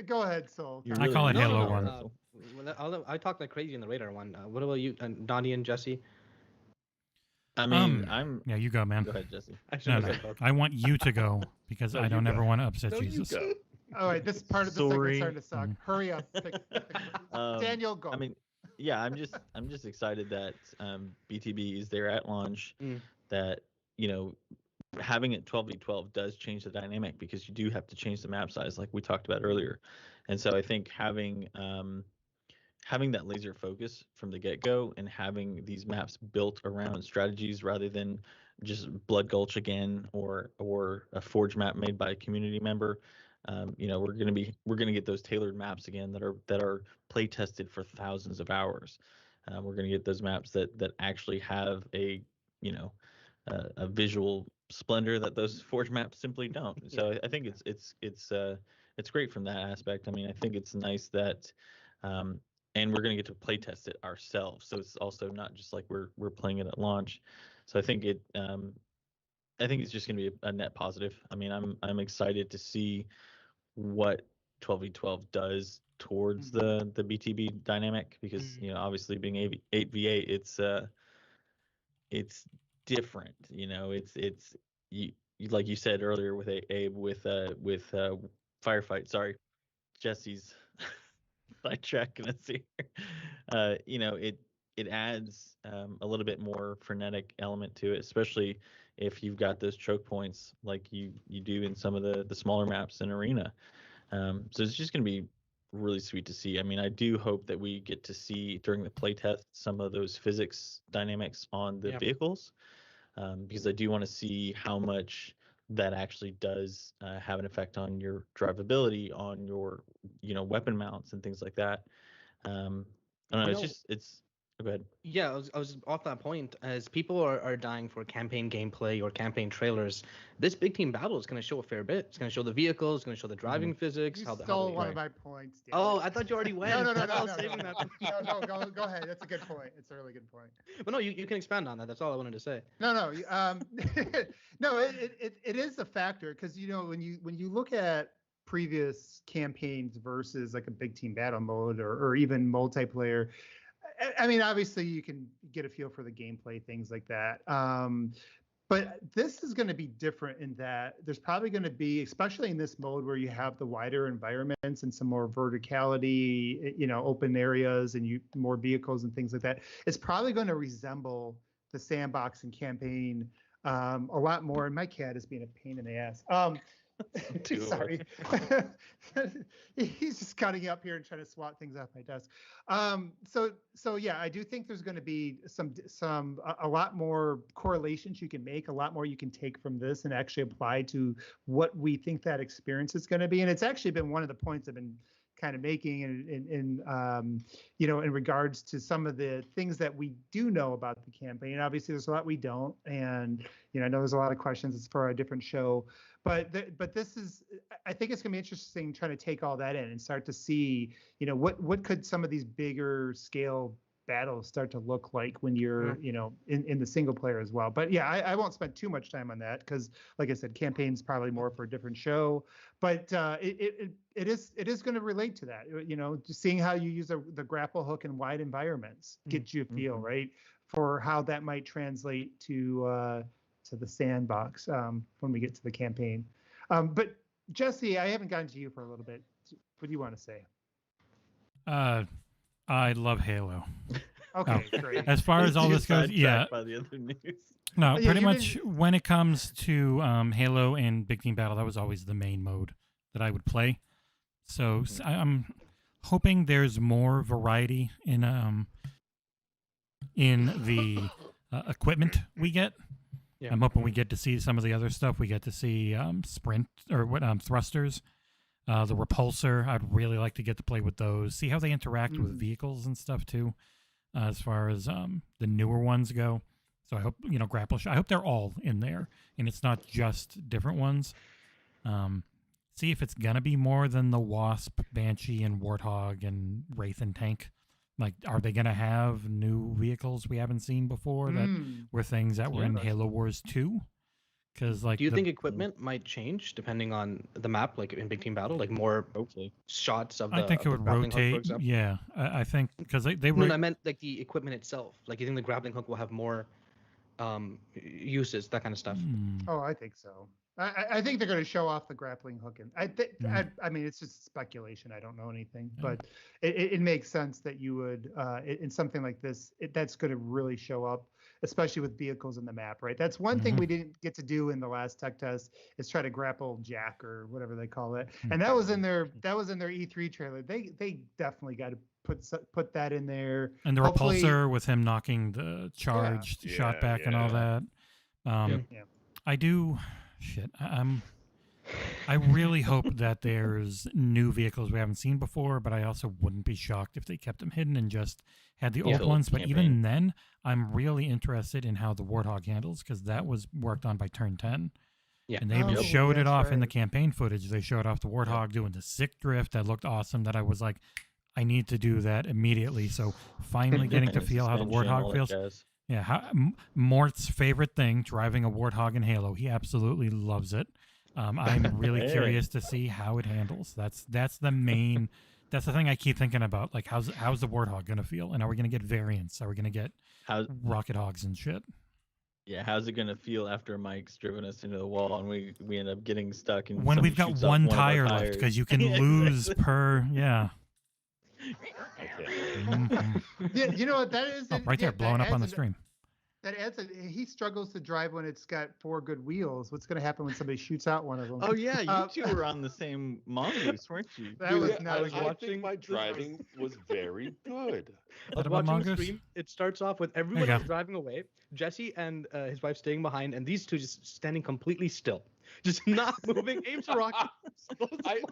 Go ahead, Sol. I call it Halo 1. I talk like crazy in the Radar one. What about you, Donnie and Jesse? I mean, yeah, you go, man. Go ahead, Jesse. No. I want you to I because I don't ever want to upset Jesus. All right, this part of the segment starting to suck. Hurry up. Daniel, go. I mean, yeah, I'm just excited that BTB is there at launch. That having it 12v12 does change the dynamic, because you do have to change the map size, like we talked about earlier. And so I think having that laser focus from the get-go and having these maps built around strategies rather than just Blood Gulch again or a Forge map made by a community member. We're gonna get those tailored maps again that are play tested for thousands of hours. We're gonna get those maps that actually have a visual splendor that those Forge maps simply don't. So I think it's great from that aspect. I mean, I think it's nice that and we're going to get to play test it ourselves. So it's also not just like we're playing it at launch. So I think it's just going to be a net positive. I mean, I'm excited to see what 12v12 does towards the BTB dynamic, because obviously being 8v8, it's different. It's you like you said earlier with Abe with firefight. Sorry, Jesse's sidetracking us here. It adds a little bit more frenetic element to it, especially if you've got those choke points like you do in some of the smaller maps in Arena. So it's just going to be really sweet to see. I mean, I do hope that we get to see during the playtest some of those physics dynamics on the vehicles, because I do want to see how much that actually does have an effect on your drivability, on your weapon mounts and things like that. I don't know. Go ahead. Yeah, I was off that point. As people are dying for campaign gameplay or campaign trailers, this big team battle is going to show a fair bit. It's going to show the vehicles, it's going to show the driving physics. You stole one of my points, Dan. Oh, I thought you already went. No, I was saving that. No, go ahead. That's a good point. It's a really good point. But no, you can expand on that. That's all I wanted to say. No, no, it is a factor, because when you look at previous campaigns versus like a big team battle mode or even multiplayer, I mean, obviously you can get a feel for the gameplay, things like that. But this is going to be different in that there's probably going to be, especially in this mode where you have the wider environments and some more verticality, open areas and more vehicles and things like that. It's probably going to resemble the sandbox and campaign a lot more. And my cat is being a pain in the ass. Sorry. He's just cutting up here and trying to swat things off my desk. So yeah, I do think there's going to be a lot more correlations you can make, a lot more you can take from this and actually apply to what we think that experience is going to be. And it's actually been one of the points I've been kind of making in regards to some of the things that we do know about the campaign. Obviously, there's a lot we don't, and I know there's a lot of questions. It's for a different show, but this is, I think it's going to be interesting trying to take all that in and start to see, what could some of these bigger scale battles start to look like when you're, in the single player as well. But yeah, I won't spend too much time on that, because like I said, campaign's probably more for a different show, but it is going to relate to that, just seeing how you use the grapple hook in wide environments gets you a feel, right, for how that might translate to the sandbox when we get to the campaign. But Jesse, I haven't gotten to you for a little bit. What do you want to say? I love Halo. Okay, great. As far as all this goes, yeah. By the other news. No, pretty much when it comes to Halo and Big Team Battle, that was always the main mode that I would play. So I'm hoping there's more variety in the equipment we get. Yeah. I'm hoping we get to see some of the other stuff. We get to see sprint or thrusters. The repulsor, I'd really like to get to play with those, see how they interact with vehicles and stuff too, as far as the newer ones go. So I hope, grapple shot, I hope they're all in there and it's not just different ones. See if it's going to be more than the Wasp, Banshee, and Warthog and Wraith and Tank. Like, are they going to have new vehicles we haven't seen before that were things that were in Halo Wars 2? Because do you think equipment might change depending on the map, like in Big Team Battle, like more shots of the? I think it would rotate. Hook, yeah, I think because they were. No, I meant like the equipment itself. Like, you think the grappling hook will have more uses, that kind of stuff? Oh, I think so. I think they're going to show off the grappling hook, and I mean, it's just speculation. I don't know anything, but it makes sense that you would in something like this. That's going to really show up, especially with vehicles in the map, right? That's one thing we didn't get to do in the last tech test, is try to grapple Jack or whatever they call it, and that was in their E3 trailer. They definitely got to put that in there. And the repulsor with him knocking the charged shot back and all that. I do. Shit, I really hope that there's new vehicles we haven't seen before, but I also wouldn't be shocked if they kept them hidden and just had the old ones. But even then, I'm really interested in how the Warthog handles, because that was worked on by Turn 10. Yeah. And they even showed it off in the campaign footage. They showed off the Warthog doing the sick drift that looked awesome, that I was like, I need to do that immediately. So finally getting to feel how the Suspension, all Warthog that feels. jazz. Yeah, Mort's favorite thing, driving a Warthog in Halo. He absolutely loves it. I'm really Hey. curious to see how it handles. That's the main. That's the thing I keep thinking about. Like, how's the Warthog gonna feel? And are we gonna get variants? Are we gonna get How's rocket hogs and shit? how's it gonna feel after Mike's driven us into the wall and we end up getting stuck and When somebody we've got shoots off one of our tire left, tires? because you can Yeah, lose exactly. per I can't. Mhm. Yeah, you know what that is? Oh, right there, blowing up on the stream. That adds. He struggles to drive when it's got 4 good wheels. What's going to happen when somebody shoots out one of them? Oh yeah, you two were on the same mongoose, weren't you? That was Yeah, not. I think my driving was very good. I was about watching the Mongoose? stream. It starts off with you everyone go. else driving away, Jesse and his wife staying behind, and these two just standing completely still, just not moving. Aims a rocket.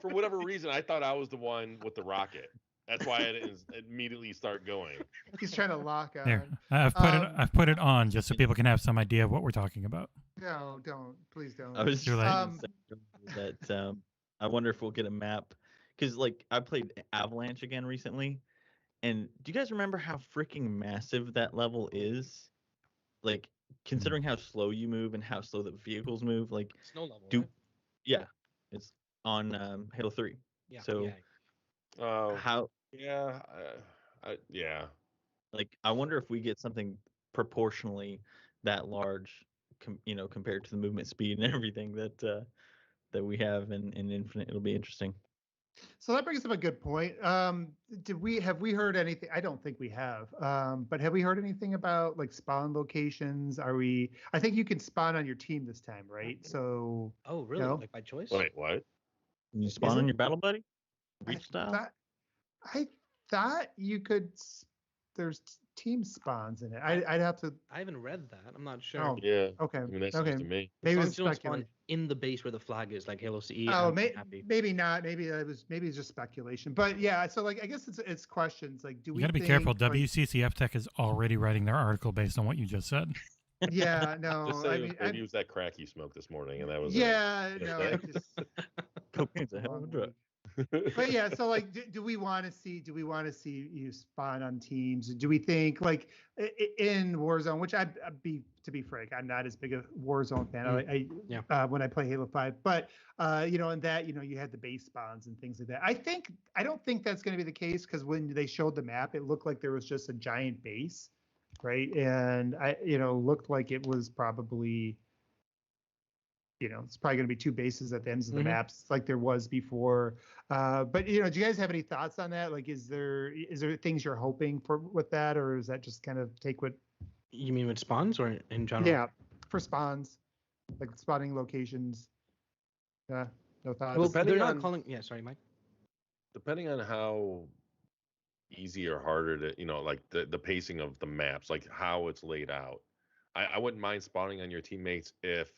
For whatever reason, I thought I was the one with the rocket. That's why I didn't immediately start going. He's trying to lock on. There, I've put it on just so people can have some idea of what we're talking about. No, don't. Please don't. I was Too just late. gonna say that I wonder if we'll get a map because like I played Avalanche again recently, and do you guys remember how freaking massive that level is? Like considering how slow you move and how slow the vehicles move, like Snow level. do right? yeah, it's on Halo 3. Yeah. So yeah. Oh, how yeah, yeah. like I wonder if we get something proportionally that large, compared to the movement speed and everything that we have in Infinite. It'll be interesting. So that brings up a good point. Have we heard anything? I don't think we have. But have we heard anything about like spawn locations? I think you can spawn on your team this time, right? So Oh, really? No. Like by choice? Wait, what? Can you spawn it? on your battle buddy? I Reach style? I thought you could. There's team spawns in it. I'd have to. I haven't read that. I'm not sure. Oh, Yeah. okay. I mean, that Okay. seems to me. Maybe As long it's as you don't spawn speculation. in the base where the flag is, like Halo CE. Oh, I'm happy. maybe not. Maybe it's just speculation. But yeah, so like I guess it's questions like do we? You got to be think, careful. like- WCCF Tech is already writing their article based on what you just said. Yeah, no. Just say I mean, they used that crack you smoked this morning, and that was yeah, it. no. That's I just, Cocaine's a hell of a drug. but yeah, so like, do we want to see you spawn on teams? Do we think like in Warzone, which I'd be, to be frank, I'm not as big a Warzone fan. Yeah. When I play Halo 5, but in that you had the base spawns and things like that. I don't think that's going to be the case because when they showed the map, it looked like there was just a giant base, right? And looked like it was probably. It's probably going to be 2 bases at the ends of the maps like there was before. But do you guys have any thoughts on that? Like, is there things you're hoping for with that, or is that just kind of take what? You mean with spawns or in general? Yeah, for spawns, like spawning locations. Yeah, no thoughts. Well, Depending they're not on- calling. Yeah, sorry, Mike. Depending on how easy or harder to, like the pacing of the maps, like how it's laid out, I wouldn't mind spawning on your teammates if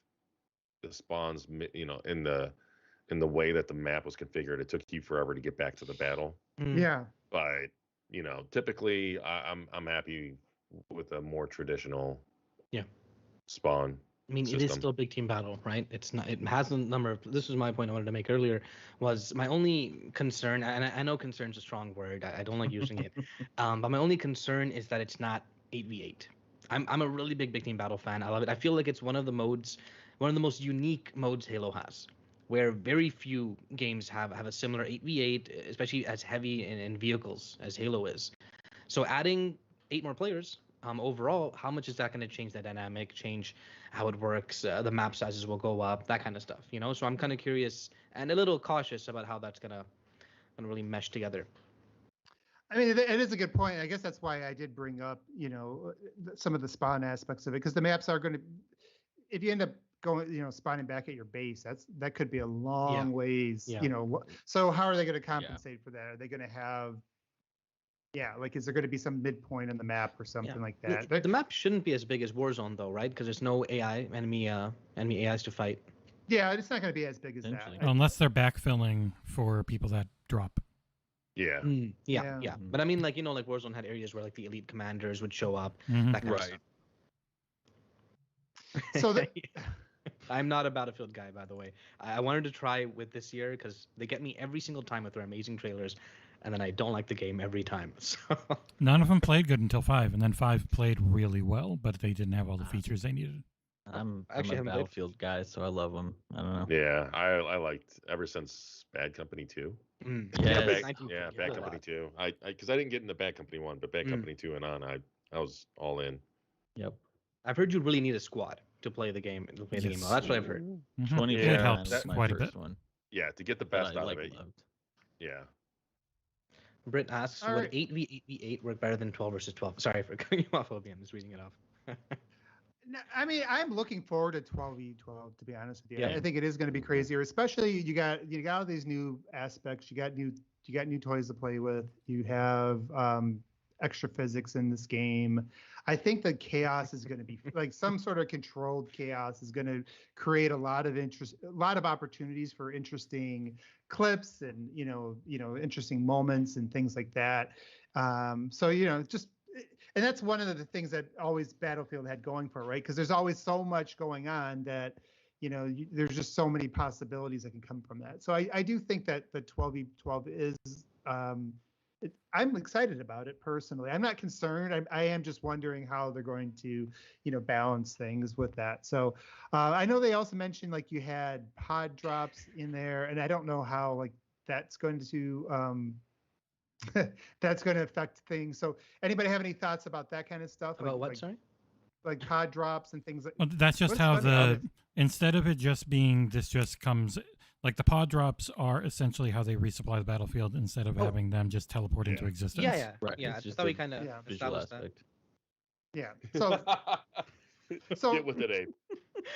the spawns, in the way that the map was configured, it took you forever to get back to the battle. Yeah. But typically I'm happy with a more traditional spawn. I mean, it is system. still a big team battle, right? It's not. It has a number of. This was my point I wanted to make earlier. Was my only concern, and I know concern's a strong word. I don't like using it. But my only concern is that it's not 8v8. I'm a really big team battle fan. I love it. I feel like it's one of the most unique modes Halo has, where very few games have a similar 8v8, especially as heavy in vehicles as Halo is. So adding 8 more players. Overall, how much is that going to change the dynamic, change how it works? The map sizes will go up, that kind of stuff, So I'm kind of curious and a little cautious about how that's gonna really mesh together. I mean, it is a good point. I guess that's why I did bring up, some of the spawn aspects of it, because the maps are going to, if you end up going, spawning back at your base, that could be a long ways, Yeah. So how are they going to compensate for that? Are they going to have, like, is there going to be some midpoint on the map or something like that? The map shouldn't be as big as Warzone though, right? Because there's no enemy AIs to fight. Yeah, it's not going to be as big as that. Essentially. Unless they're backfilling for people that drop. Yeah. Yeah. But I mean, like, like Warzone had areas where like the elite commanders would show up. Mhm. That kind of Right. stuff. So I'm not a Battlefield guy, by the way. I wanted to try with this year because they get me every single time with their amazing trailers. and then I don't like the game every time. So None of them played good until 5, and then 5 played really well, but they didn't have all the features they needed. I'm Actually, a I'm good. Battlefield guy, so I love them. I don't know. Yeah, I liked ever since Bad Company 2. Yes. Bad Company 2. Because I didn't get into Bad Company 1, but Bad Company 2 and on, I was all in. Yep. I've heard you really need a squad to play the game. To play the game well. That's what I've heard. 24 It helps was my quite a first bit. one. Yeah, to get the that best I, out like, of it. loved. Yeah. Britt asks, All would right. 8v8v8 work better than 12 versus 12? Sorry for cutting you off, Obi. I'm just reading it off. I mean, I'm looking forward to 12v12. To be honest with you, Yeah. I think it is going to be crazier. Especially you got all these new aspects. You got new toys to play with. You have extra physics in this game. I think the chaos is going to be like some sort of controlled chaos is going to create a lot of interest, a lot of opportunities for interesting clips and interesting moments and things like that. So just. And that's one of the things that always Battlefield had going for it, right? Because there's always so much going on that, there's just so many possibilities that can come from that. So I do think that the 12v12 is, I'm excited about it personally. I'm not concerned. I am just wondering how they're going to, balance things with that. So I know they also mentioned like you had pod drops in there, and I don't know how like that's going to, that's going to affect things. So anybody have any thoughts about that kind of stuff? About what, sorry? Like pod drops and things like Well, that's just how instead of it just being, this just comes, like the pod drops are essentially how they resupply the battlefield instead of having them just teleport into existence. Yeah. Right. Yeah, It's I just thought we a kind of visual established that. aspect. Yeah. So Get with it, Abe.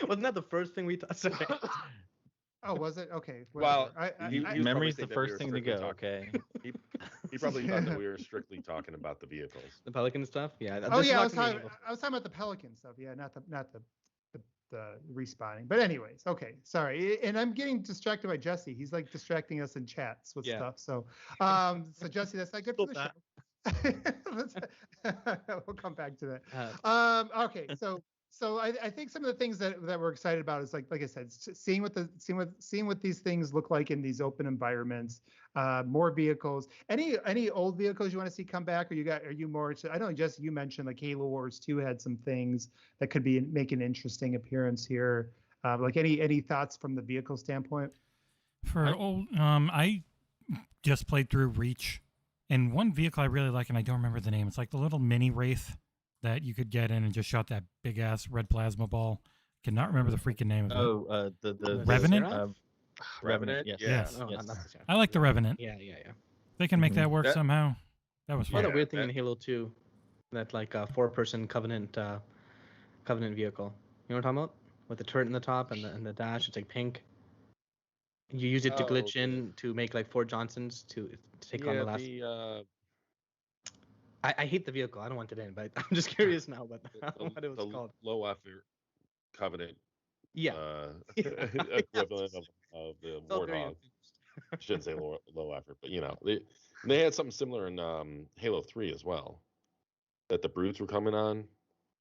Wasn't that the first thing we thought? Sorry. Oh, was it? Okay. Well, whatever. he was Memory's probably the thinking that we first were thing to strictly go. talking- Okay. He probably thought that we were strictly talking about the vehicles. The Pelican stuff? Yeah. Oh this is yeah, not gonna be I was talking about the Pelican stuff. Yeah, not the respawning. But anyways, okay, sorry. And I'm getting distracted by Jesse. He's like distracting us in chats with stuff. So, so Jesse, that's not good for the show. We'll come back to that. Okay, so I think some of the things that we're excited about is like I said, seeing what these things look like in these open environments, more vehicles. Any old vehicles you want to see come back, or are you more? I know Jesse, you mentioned like Halo Wars 2 had some things that could make an interesting appearance here. Like any thoughts from the vehicle standpoint? I just played through Reach, and one vehicle I really like, and I don't remember the name. It's like the little mini Wraith that you could get in and just shot that big ass red plasma ball. Cannot remember the freaking name of it. Oh, the Revenant? Revenant? Yes. Yes. No, Yes. not this year. I like the Revenant. Yeah. They can make that work That- somehow. That was I fun. had a weird thing that- in Halo 2, that like a 4-person Covenant vehicle. You know what I'm talking about? With the turret in the top and the dash. It's like pink. You use it to glitch in to make like 4 Johnsons to take on the last. I hate the vehicle. I don't want it in, but I'm just curious now what it was called. Low effort Covenant. Yeah. Equivalent of the Warthog. I shouldn't say low effort, but they had something similar in Halo 3 as well. That the brutes were coming on.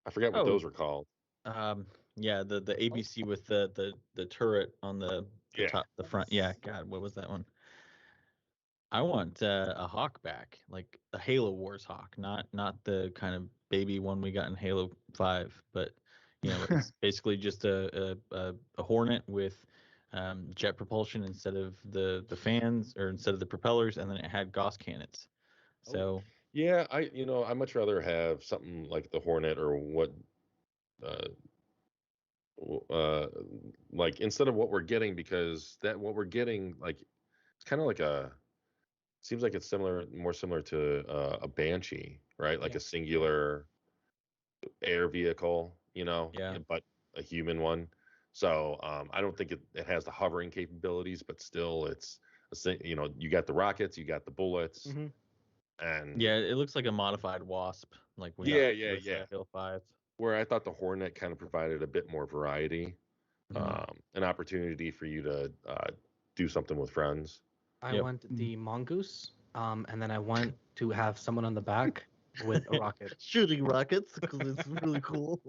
I forget what those were called. Yeah, the ABC with the turret on the top, the front. Yeah, God, what was that one? I want a Hawk back, like a Halo Wars Hawk, not the kind of baby one we got in Halo 5, but it's basically just a Hornet with jet propulsion instead of the fans, or instead of the propellers, and then it had Gauss cannons. So yeah, I much rather have something like the Hornet or what like instead of what we're getting, because what we're getting, like, it's kind of like seems like it's more similar to a Banshee, right? Like a singular air vehicle, but a human one. So I don't think it has the hovering capabilities, but still it's you got the rockets, you got the bullets. Mm-hmm. And yeah, it looks like a modified Wasp, like we yeah. Halo 5. Where I thought the Hornet kind of provided a bit more variety, an opportunity for you to do something with friends. I want the Mongoose, and then I want to have someone on the back with a rocket. Shooting rockets because it's really cool.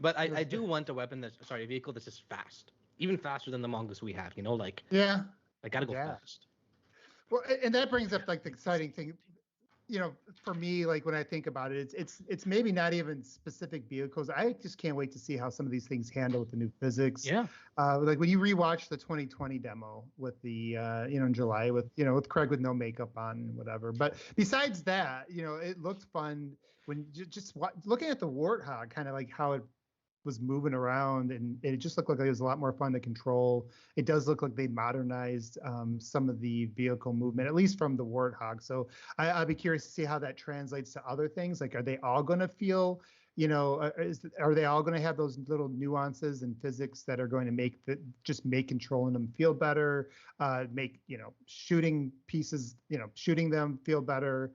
But I do want a vehicle that's just fast, even faster than the Mongoose we have. Like Yeah. I gotta go Yeah. fast. Well, and that brings up like the exciting thing, for me, like when I think about it, it's maybe not even specific vehicles. I just can't wait to see how some of these things handle with the new physics. Yeah. Like when you rewatch the 2020 demo with the in July with Craig with no makeup on and whatever. But besides that, it looked fun when just looking at the Warthog, kind of like how it was moving around, and it just looked like it was a lot more fun to control. It does look like they modernized some of the vehicle movement, at least from the Warthog. So I'd be curious to see how that translates to other things. Like, are they all going to feel, are they all going to have those little nuances and physics that are going to make controlling them feel better, make, shooting pieces, shooting them feel better,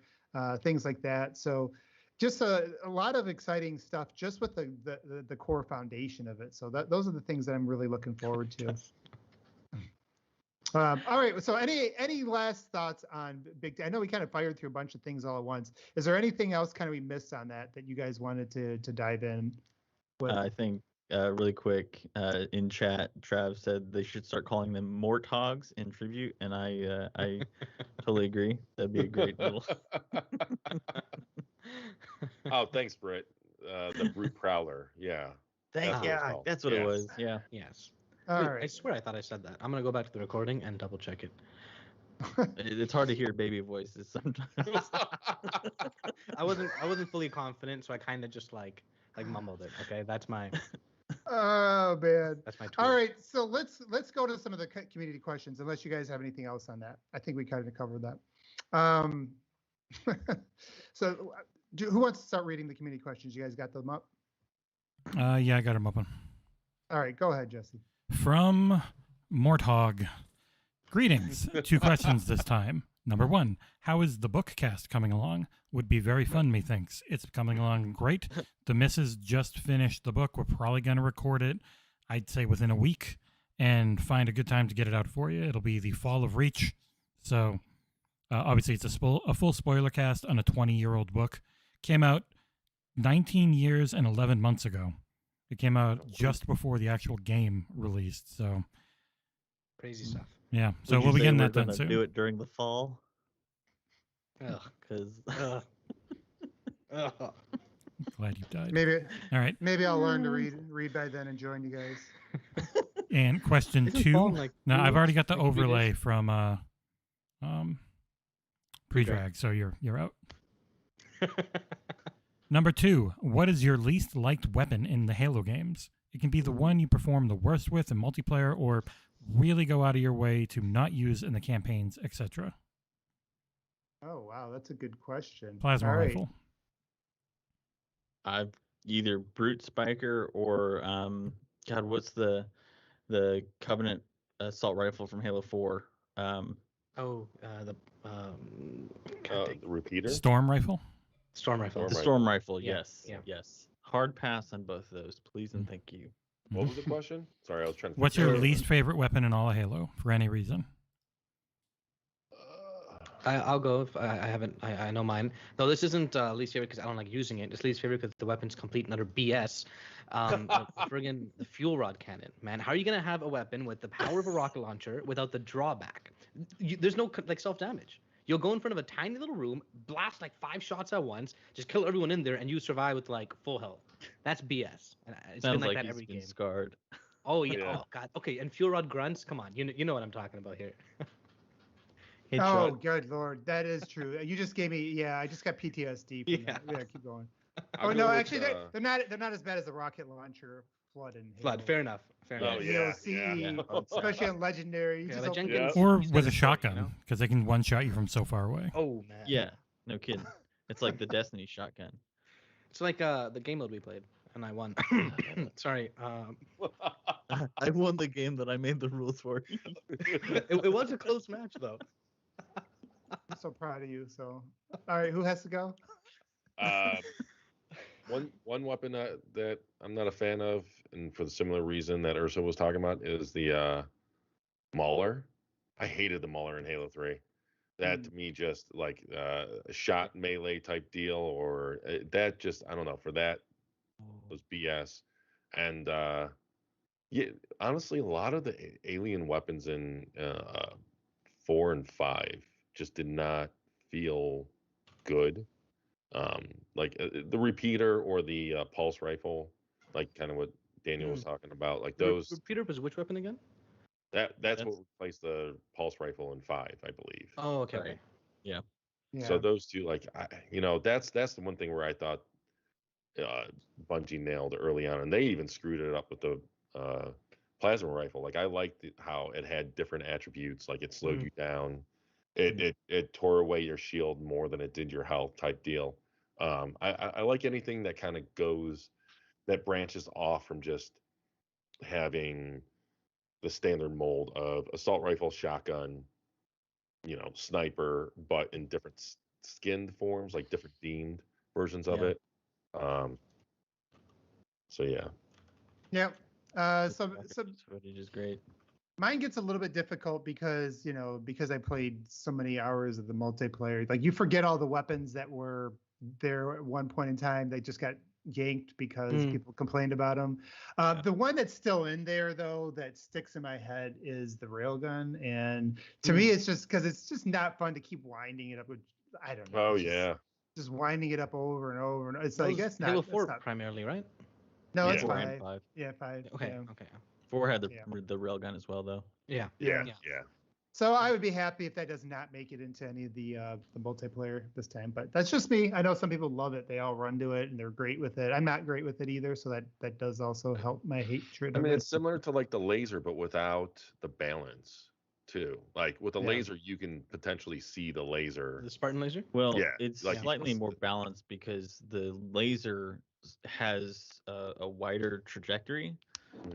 things like that. So just a lot of exciting stuff just with the core foundation of it. So those are the things that I'm really looking forward to. All right. So any last thoughts on Big? I know we kind of fired through a bunch of things all at once. Is there anything else kind of we missed on that you guys wanted to dive in with? I think really quick in chat, Trav said they should start calling them Morthogs in tribute, and I totally agree. That'd be a great little. Oh, thanks, Britt. The Brute Prowler. Yeah. That's what it was. Yeah. Yes. All Wait, right. I swear I thought I said that. I'm gonna go back to the recording and double check it. It's hard to hear baby voices sometimes. I wasn't fully confident, so I kind of just like mumbled it. Okay, that's my. Oh man. That's my tool. All right, so let's go to some of the community questions. Unless you guys have anything else on that, I think we kind of covered that. So, who wants to start reading the community questions? You guys got them up? Yeah, I got them open. All right, go ahead, Jesse. From Morthog. Greetings. 2 questions this time. Number 1, how is the book cast coming along? Would be very fun, methinks. It's coming along great. The missus just finished the book. We're probably going to record it, I'd say, within a week and find a good time to get it out for you. It'll be the Fall of Reach. So, obviously, it's a full spoiler cast on a 20-year-old book. Came out 19 years and 11 months ago. It came out just before the actual game released. So, Crazy stuff. yeah. So we'll be getting that done soon. Do it during the fall. Because. Glad you died. Maybe. All right. Maybe I'll learn to read by then and join you guys. And question 2. Now I've already got the overlay from pre-drag, so you're out. Number 2, what is your least liked weapon in the Halo games? It can be the one you perform the worst with in multiplayer, or really go out of your way to not use in the campaigns, etc. Oh wow, that's a good question. Plasma rifle. I've either Brute Spiker or God, what's the Covenant assault rifle from Halo 4? The Repeater? Storm rifle? Storm rifle. The Storm Rifle, Yeah, yes. yeah. Yes. Hard pass on both of those, please and thank you. What was the question? Sorry, I was trying to. What's your least favorite weapon in all of Halo, for any reason? I'll go if I haven't. I know mine. No, this isn't least favorite because I don't like using it. It's least favorite because the weapon's complete and utter BS. Friggin' the fuel rod cannon, man. How are you gonna have a weapon with the power of a rocket launcher without the drawback? There's no self damage. You'll go in front of a tiny little room, blast 5 shots at once, just kill everyone in there, and you survive with full health. That's BS. And it's Sounds been like like that he's every been game. scarred. Oh yeah. Oh god. Okay. And fuel rod grunts. Come on. You know what I'm talking about here. Oh, good lord, that is true. You just gave me. Yeah, I just got PTSD. From that. Yeah, keep going. Oh no, actually, they're not as bad as the rocket launcher Flood and Halo. Flood. Fair enough. Oh, yeah, especially on Legendary. Or with a shotgun, because they can one-shot you from so far away. Oh man. Yeah, no kidding. It's like the Destiny shotgun. It's like the game mode we played, and I won. Sorry. I won the game that I made the rules for. It was a close match, though. I'm so proud of you. So, all right, who has to go? One weapon that I'm not a fan of, and for the similar reason that Ursa was talking about, is the Mauler. I hated the Mauler in Halo 3. That to me just like a shot melee type deal, or that just, I don't know, for that was BS. And yeah, honestly, a lot of the alien weapons in 4 and 5 just did not feel good. Like the repeater or the pulse rifle, like kind of what Daniel was talking about, like those. Repeater was which weapon again? That's what replaced the pulse rifle in 5, I believe. Oh, okay. Right. Yeah. So those two, like, that's the one thing where I thought Bungie nailed early on, and they even screwed it up with the plasma rifle. Like, I liked how it had different attributes, like it slowed you down, it tore away your shield more than it did your health type deal. I like anything that kind of that branches off from just having the standard mold of assault rifle, shotgun, sniper, but in different skinned forms, like different themed versions of it. So yeah. Yeah. So footage is great. Mine gets a little bit difficult because I played so many hours of the multiplayer. Like, you forget all the weapons that were there at one point in time. They just got yanked because people complained about them. The one that's still in there, though, that sticks in my head is the railgun. And to me, it's just because it's just not fun to keep winding it up with, I don't know. Oh, yeah. Just winding it up over and over. And it's That like, was that's not Halo 4 not, primarily, right? No, Yeah. it's 4 and 5. 5. Yeah, 5. Okay. Yeah. Okay. 4 had the railgun as well, though. Yeah. Yeah. So I would be happy if that does not make it into any of the multiplayer this time. But that's just me. I know some people love it. They all run to it and they're great with it. I'm not great with it either, so that does also help my hatred. I mean, it's similar to like the laser, but without the balance too. Like with the laser, you can potentially see the laser. The Spartan laser? Well, Yeah, it's like- slightly more balanced because the laser has a wider trajectory,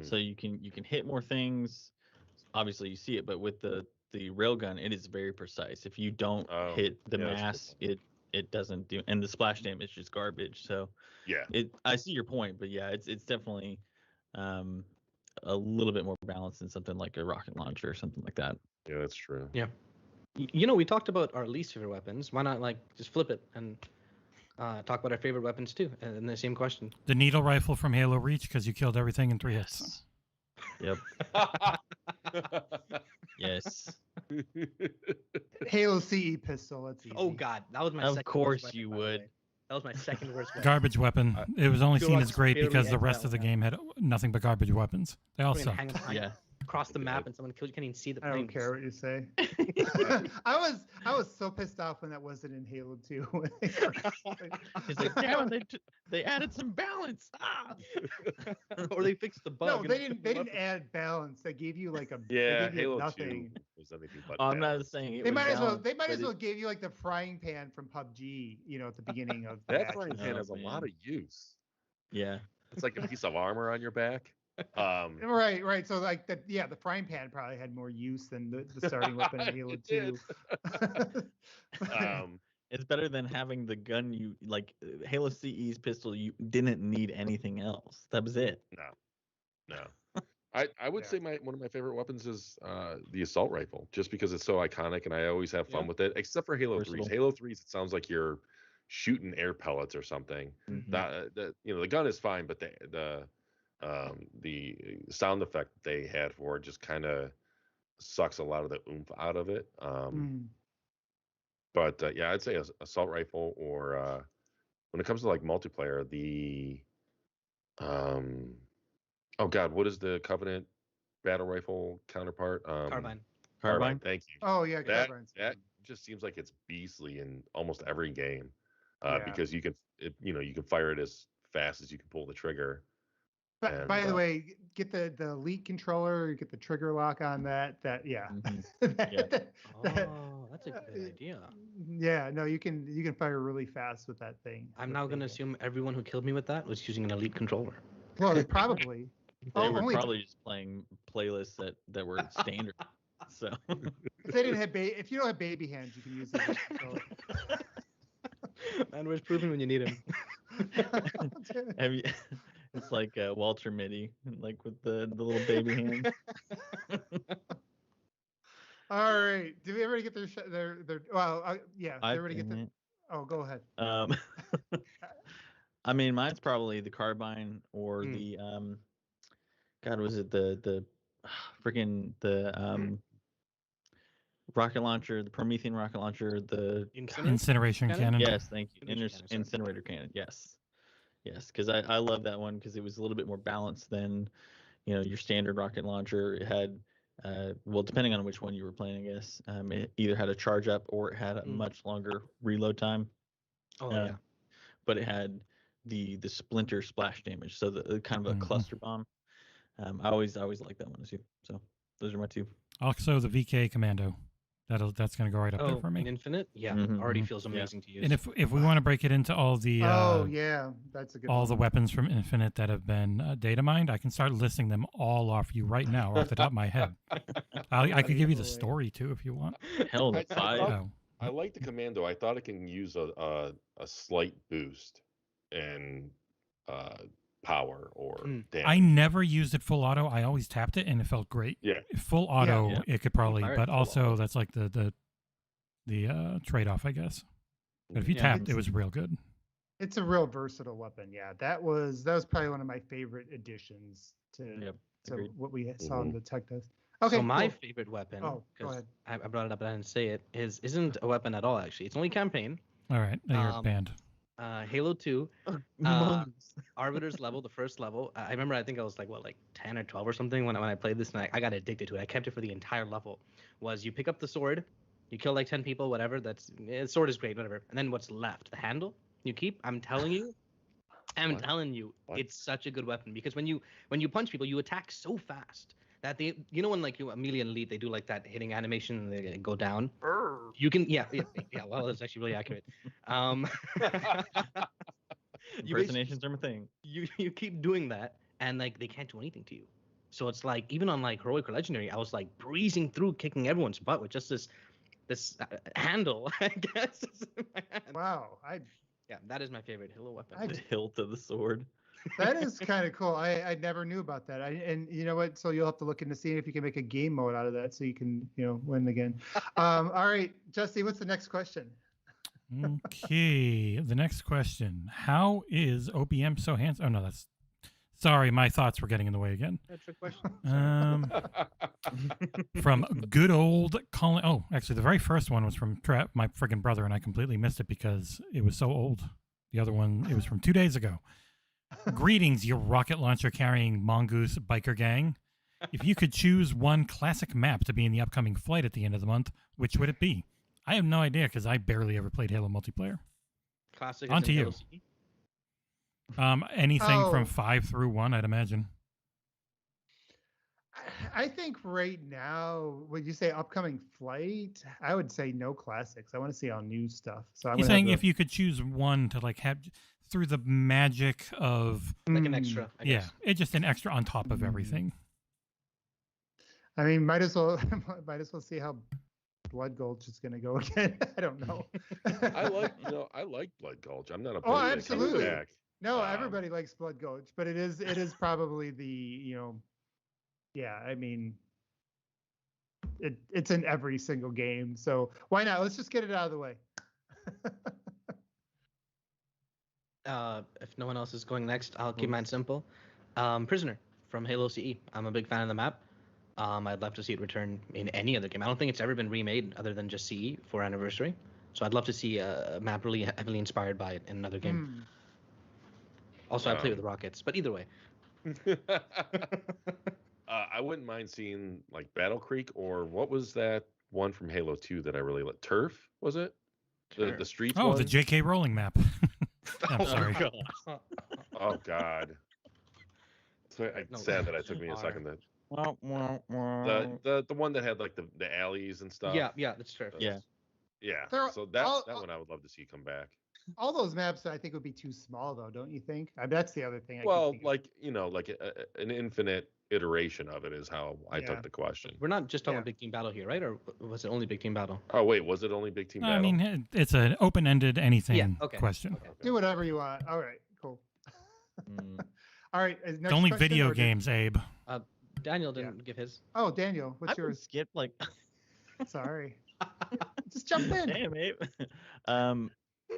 so you can hit more things. Obviously, you see it, but with the railgun, it is very precise. If you don't hit the mass, it doesn't do, and the splash damage is just garbage. So I see your point, but yeah, it's definitely a little bit more balanced than something like a rocket launcher or something like that. Yeah, that's true. Yeah. We talked about our least favorite weapons. Why not just flip it and talk about our favorite weapons too, and the same question. The needle rifle from Halo Reach, because you killed everything in 3 hits. Yep. Yes. Halo CE pistol. That's easy. Oh God, that was my. Of second course worst you weapon, by the would. way. That was my second worst weapon. Garbage weapon. It was only Good seen luck as great barely because the edge rest that of the one. game had nothing but garbage weapons. They all Hang sucked. on, Yeah. Across the map and someone kills you, can't even see the I don't flames. care what you say. I was so pissed off when that wasn't in Halo 2. He's like, damn it, they added some balance. Or they fixed the bug. No, and they fixed didn't the weapon. add balance. They gave you like a Yeah, they gave you Halo nothing. 2 was anything but. I'm balance. not saying it They was might as well balanced, but give you like the frying pan from PUBG, at the beginning of the That match. frying pan Oh, has a lot man. of use. Yeah. It's like a piece of armor on your back. Right. So like the frying pan probably had more use than the starting weapon in Halo 2. It's better than having the gun you like. Halo CE's pistol, you didn't need anything else. That was it. No. I would say one of my favorite weapons is the assault rifle, just because it's so iconic and I always have fun with it. Except for Halo 3's. Halo 3's, it sounds like you're shooting air pellets or something. The gun is fine, but the sound effect they had for it just kind of sucks a lot of the oomph out of it. But I'd say assault rifle, or when it comes to like multiplayer, the oh God, what is the Covenant battle rifle counterpart? Carbine. Carbine. Thank you. Oh yeah, That Carbine's just seems like it's beastly in almost every game, Yeah. because you can fire it as fast as you can pull the trigger. But by the way, get the elite controller, get the trigger lock on that. Oh, that's a good idea. Yeah, no, you can fire really fast with that thing. I'm now going to assume everyone who killed me with that was using an elite controller. Well, they probably. They were probably just playing playlists that were standard. So if they didn't have if you don't have baby hands, you can use the elite controller. Man, where's Proven when you need him? have you? It's like Walter Mitty, like with the little baby hand. All right. Did everybody get their well? Yeah. Did everybody get their? Oh, go ahead. I mean, mine's probably the carbine or the God, was it the freaking rocket launcher, the Promethean rocket launcher, the incineration cannon. Yes, thank you. Incinerator cannon. Yes, because I love that one because it was a little bit more balanced than your standard rocket launcher. It had well, depending on which one you were playing, I guess, it either had a charge up or it had a much longer reload time. Yeah. But it had the splinter splash damage, so the kind of a cluster bomb. I always like that one too. So those are my two. Also, the VK Commando. That's going to go right up there for me. Infinite, already feels amazing to use. And if we want to break it into all the that's a good all the weapons from Infinite that have been data mined, I can start listing them all off you right now off the top of my head. I could give you the story too if you want. Hell, the five. I like the Commando. I thought it can use a slight boost in power or damage. I never used it full auto. I always tapped it and it felt great. Yeah. Full auto, it could probably, but also that's like the trade-off, I guess. But if you tapped, it was real good. It's a real versatile weapon. Yeah, that was probably one of my favorite additions to what we saw in the tech test. Okay. So my favorite weapon, go ahead. I brought it up, but I didn't say it, isn't a weapon at all. Actually, it's only campaign. All right, now you're banned. Halo 2, Arbiter's level, the first level. I remember, I think I was like 10 or 12 or something when I played this, and I got addicted to it. I kept it for the entire level. Was you pick up the sword, you kill like 10 people, whatever. Sword is great, whatever. And then what's left? The handle you keep. I'm telling you, it's such a good weapon because when you punch people, you attack so fast that they, when like you Amelia and Elite, they do like that hitting animation and they go down. You can, well, that's actually really accurate. Impersonations are my thing. You keep doing that, and like they can't do anything to you. So it's like even on like heroic or legendary, I was like breezing through, kicking everyone's butt with just this handle, I guess. Wow, that is my favorite Halo weapon. The hilt of the sword. That is kind of cool. I never knew about that. And you know what? So you'll have to look into seeing if you can make a game mode out of that, so you can win again. All right, Justy, what's the next question? Okay, the next question: how is OBM so handsome? Oh no, that's. Sorry, my thoughts were getting in the way again. That's your question. From good old Colin. Oh, actually, the very first one was from my friggin' brother, and I completely missed it because it was so old. The other one, it was from 2 days ago. Greetings, you rocket launcher carrying mongoose biker gang. If you could choose one classic map to be in the upcoming flight at the end of the month, which would it be? I have no idea because I barely ever played Halo multiplayer. Classic. On to you. Anything from 5 through 1, I'd imagine. I think right now, would you say upcoming flight? I would say no classics. I want to see all new stuff. So you're saying if you could choose one to like have through the magic of like an extra, I guess. It's just an extra on top of everything. I mean, might as well see how Blood Gulch is going to go again. I don't know. I like Blood Gulch. I'm not a absolutely. No, everybody likes Blood Gulch, but it is probably the I mean, it's in every single game, so why not? Let's just get it out of the way. If no one else is going next, I'll keep mine simple. Prisoner from Halo CE. I'm a big fan of the map. I'd love to see it return in any other game. I don't think it's ever been remade other than just CE for Anniversary. So I'd love to see a map really heavily inspired by it in another game. Also, I play with rockets, but either way. I wouldn't mind seeing like Battle Creek, or what was that one from Halo 2 that I really liked? Turf, was it? The streets one? The J.K. Rowling map. I'm sorry. Oh, God. It's sad that it took me a second to... The one that had like the alleys and stuff. Yeah, that's true. Yeah. So that one I would love to see come back. All those maps I think would be too small though, don't you think? That's the other thing. Like an infinite iteration of it is how I took the question. We're not just talking about Big Team Battle here, right? Or was it only Big Team Battle? Oh wait, was it only Big Team Battle? I mean, it's an open-ended anything question. Okay. Do whatever you want. All right, cool. All right. It's only video games, Abe. Daniel didn't give his. Oh, Daniel, what's yours? Skip like. Sorry. Just jump in. Damn, Abe.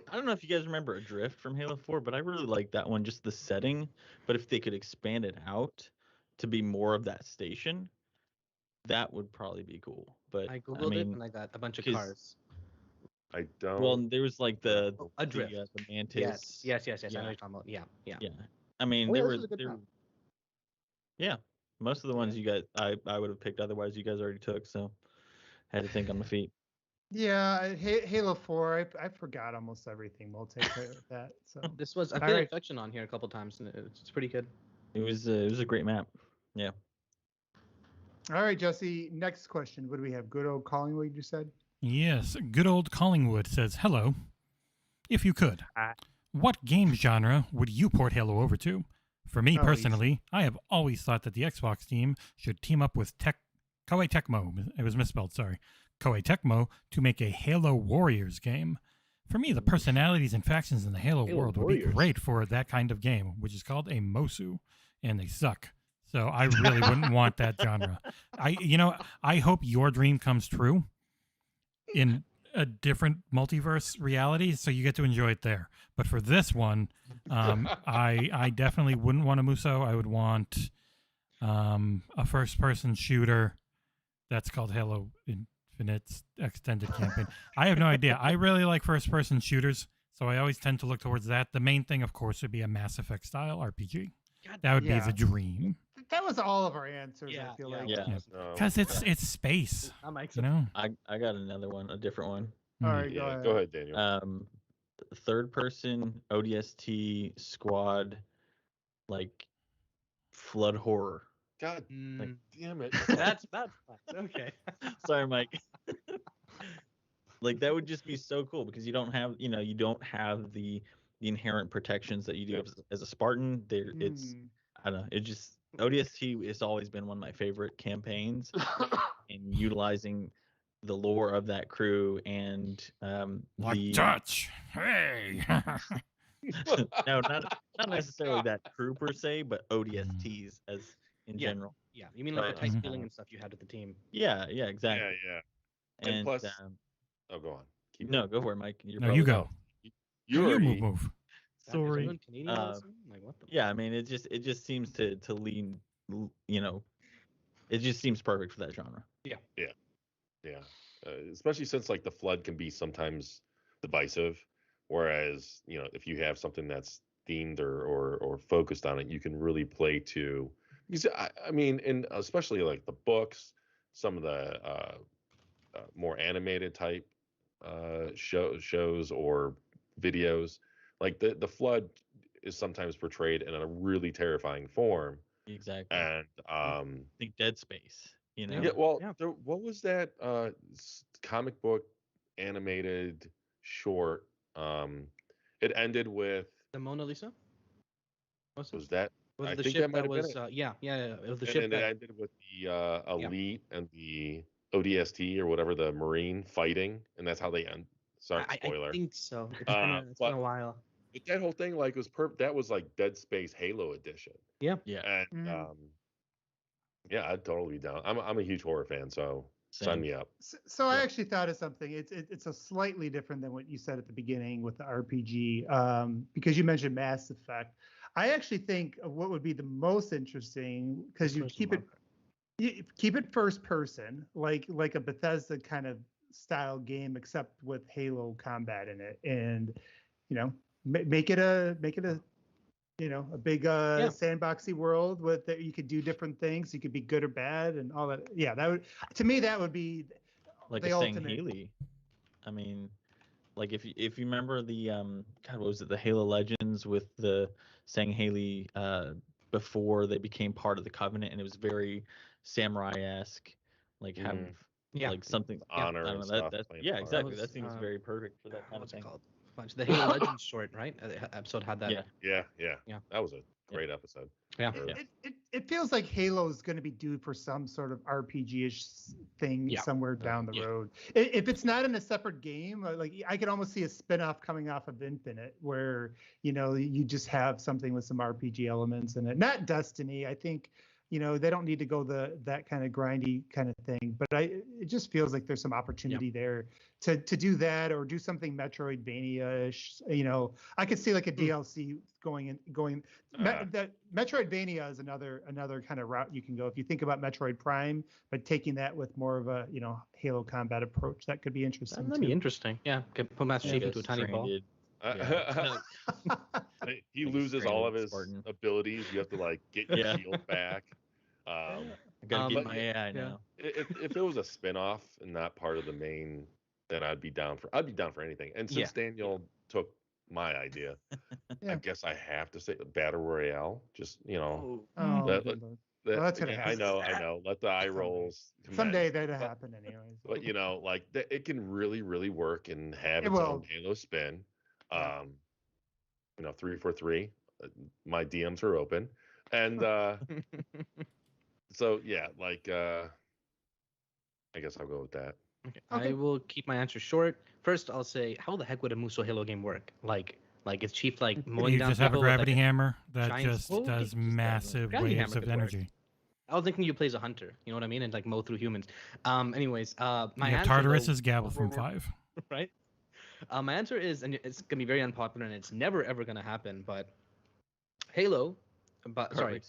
I don't know if you guys remember Adrift from Halo 4, but I really like that one, just the setting. But if they could expand it out to be more of that station, that would probably be cool. but I googled it and I got a bunch of 'cause- cars. I don't. well, there was like the Adrift. the Mantis. Yes. I know Yeah. what you're talking about. Yeah. Yeah. I mean, Oh, they yeah, were. this is a good they were- map. Yeah, most of the ones you guys, I would have picked. Otherwise, you guys already took. So, had to think on my feet. Yeah, Halo 4. I forgot almost everything. We'll take care of that. So This was I All played right. Infection on here a couple times, and it's pretty good. It was a great map. Yeah. all right, Jesse. Next question. What do we have? Good old Collingwood, you said. Yes, good old Collingwood says, hello. If you could, Ah. what game genre would you port Halo over to? For me Oh, personally, I have always thought that the Xbox team should team up with Koei Tecmo. It was misspelled, sorry. Koei Tecmo to make a Halo Warriors game. For me, the personalities and factions in the Halo world would be great for that kind of game, which is called a MOSU, and they suck. So I really wouldn't want that genre. I hope your dream comes true in a different multiverse reality, so you get to enjoy it there. But for this one, I definitely wouldn't want a Muso. I would want a first-person shooter that's called Halo Infinite's extended campaign. I have no idea. I really like first-person shooters, so I always tend to look towards that. The main thing, of course, would be a Mass Effect style RPG. That would be the dream. That was all of our answers. I feel like. Yeah. Because it's space. You know. I got another one, a different one. All right, Yeah, go ahead, Daniel. Third person ODST squad, like flood horror. God damn it. That's okay. Sorry, Mike. Like that would just be so cool because you don't have the inherent protections that you do as a Spartan. It's I don't know. It just ODST has always been one of my favorite campaigns, and utilizing the lore of that crew and Dutch. Hey. No, not necessarily that crew per se, but ODSTs as in general. Yeah, you mean like the tight feeling and stuff you had with the team. Yeah, exactly. Yeah. And plus, oh, go on. Go for it, Mike. You go. You move. Sorry. Yeah, I mean, it just seems to lean, it just seems perfect for that genre. Yeah. Especially since like the flood can be sometimes divisive, whereas if you have something that's themed or focused on it, you can really play to. Because I mean, and especially like the books, some of the more animated type shows or videos, like the flood is sometimes portrayed in a really terrifying form. Exactly. And I think Dead Space. Yeah. Well, what was that comic book animated short? It ended with the Mona Lisa. Was that? Was I the think ship that that might have was been it. yeah. It was the And ship then that it ended with the elite and the ODST or whatever, the Marine fighting, and that's how they end. Sorry, spoiler. I think so. It's been a while. But that whole thing like was that was like Dead Space Halo edition. Yeah. And I'd totally be down. I'm a huge horror fan, so sign me up. So I actually thought of something. It's a slightly different than what you said at the beginning with the RPG, because you mentioned Mass Effect. I actually think what would be the most interesting, because you keep it first person, like a Bethesda kind of style game, except with Halo combat in it, and make it a big sandboxy world with that you could do different things. You could be good or bad and all that. Yeah, that would be like the a ultimate. Sangheili. I mean, like if you remember the what was it, the Halo Legends with the Sangheili before they became part of the Covenant, and it was very samurai-esque, like like something honor. I don't and know, stuff. Exactly. That seems very perfect for that kind of thing. Called? The Halo Legends short, right? The episode had that. Yeah. That was a great episode. Yeah. It feels like Halo is going to be due for some sort of RPG-ish thing somewhere down the road. If it's not in a separate game, like I could almost see a spin-off coming off of Infinite where, you just have something with some RPG elements in it. Not Destiny. I think they don't need to go that kind of grindy kind of thing. But it just feels like there's some opportunity there to do that or do something Metroidvania-ish. I could see like a DLC going. That Metroidvania is another kind of route you can go if you think about Metroid Prime, but taking that with more of a Halo combat approach. That could be interesting. That'd be interesting. Yeah, could put Master Chief into a tiny ball. He loses all of his abilities. You have to like get your shield back. I gotta get my AI now. If it was a spin-off and not part of the main, then I'd be down for anything. And since Daniel took my idea, I guess I have to say Battle Royale. Just well, that's gonna happen. I know. Let the eye rolls. Someday that'll happen anyways. But it can really, really work and have its own Halo spin. 343. My DMs are open, and so I guess I'll go with that. Okay. I will keep my answer short. First, I'll say, how the heck would a Muso Halo game work? Like is Chief mowing you down? You just have a gravity hammer that giant does massive waves of energy. I was thinking you play as a hunter, you know what I mean, and mow through humans. Anyways, my answer Tartarus's gavel from 5. Right. My answer is, and it's gonna be very unpopular, and it's never ever gonna happen. But Halo, sorry.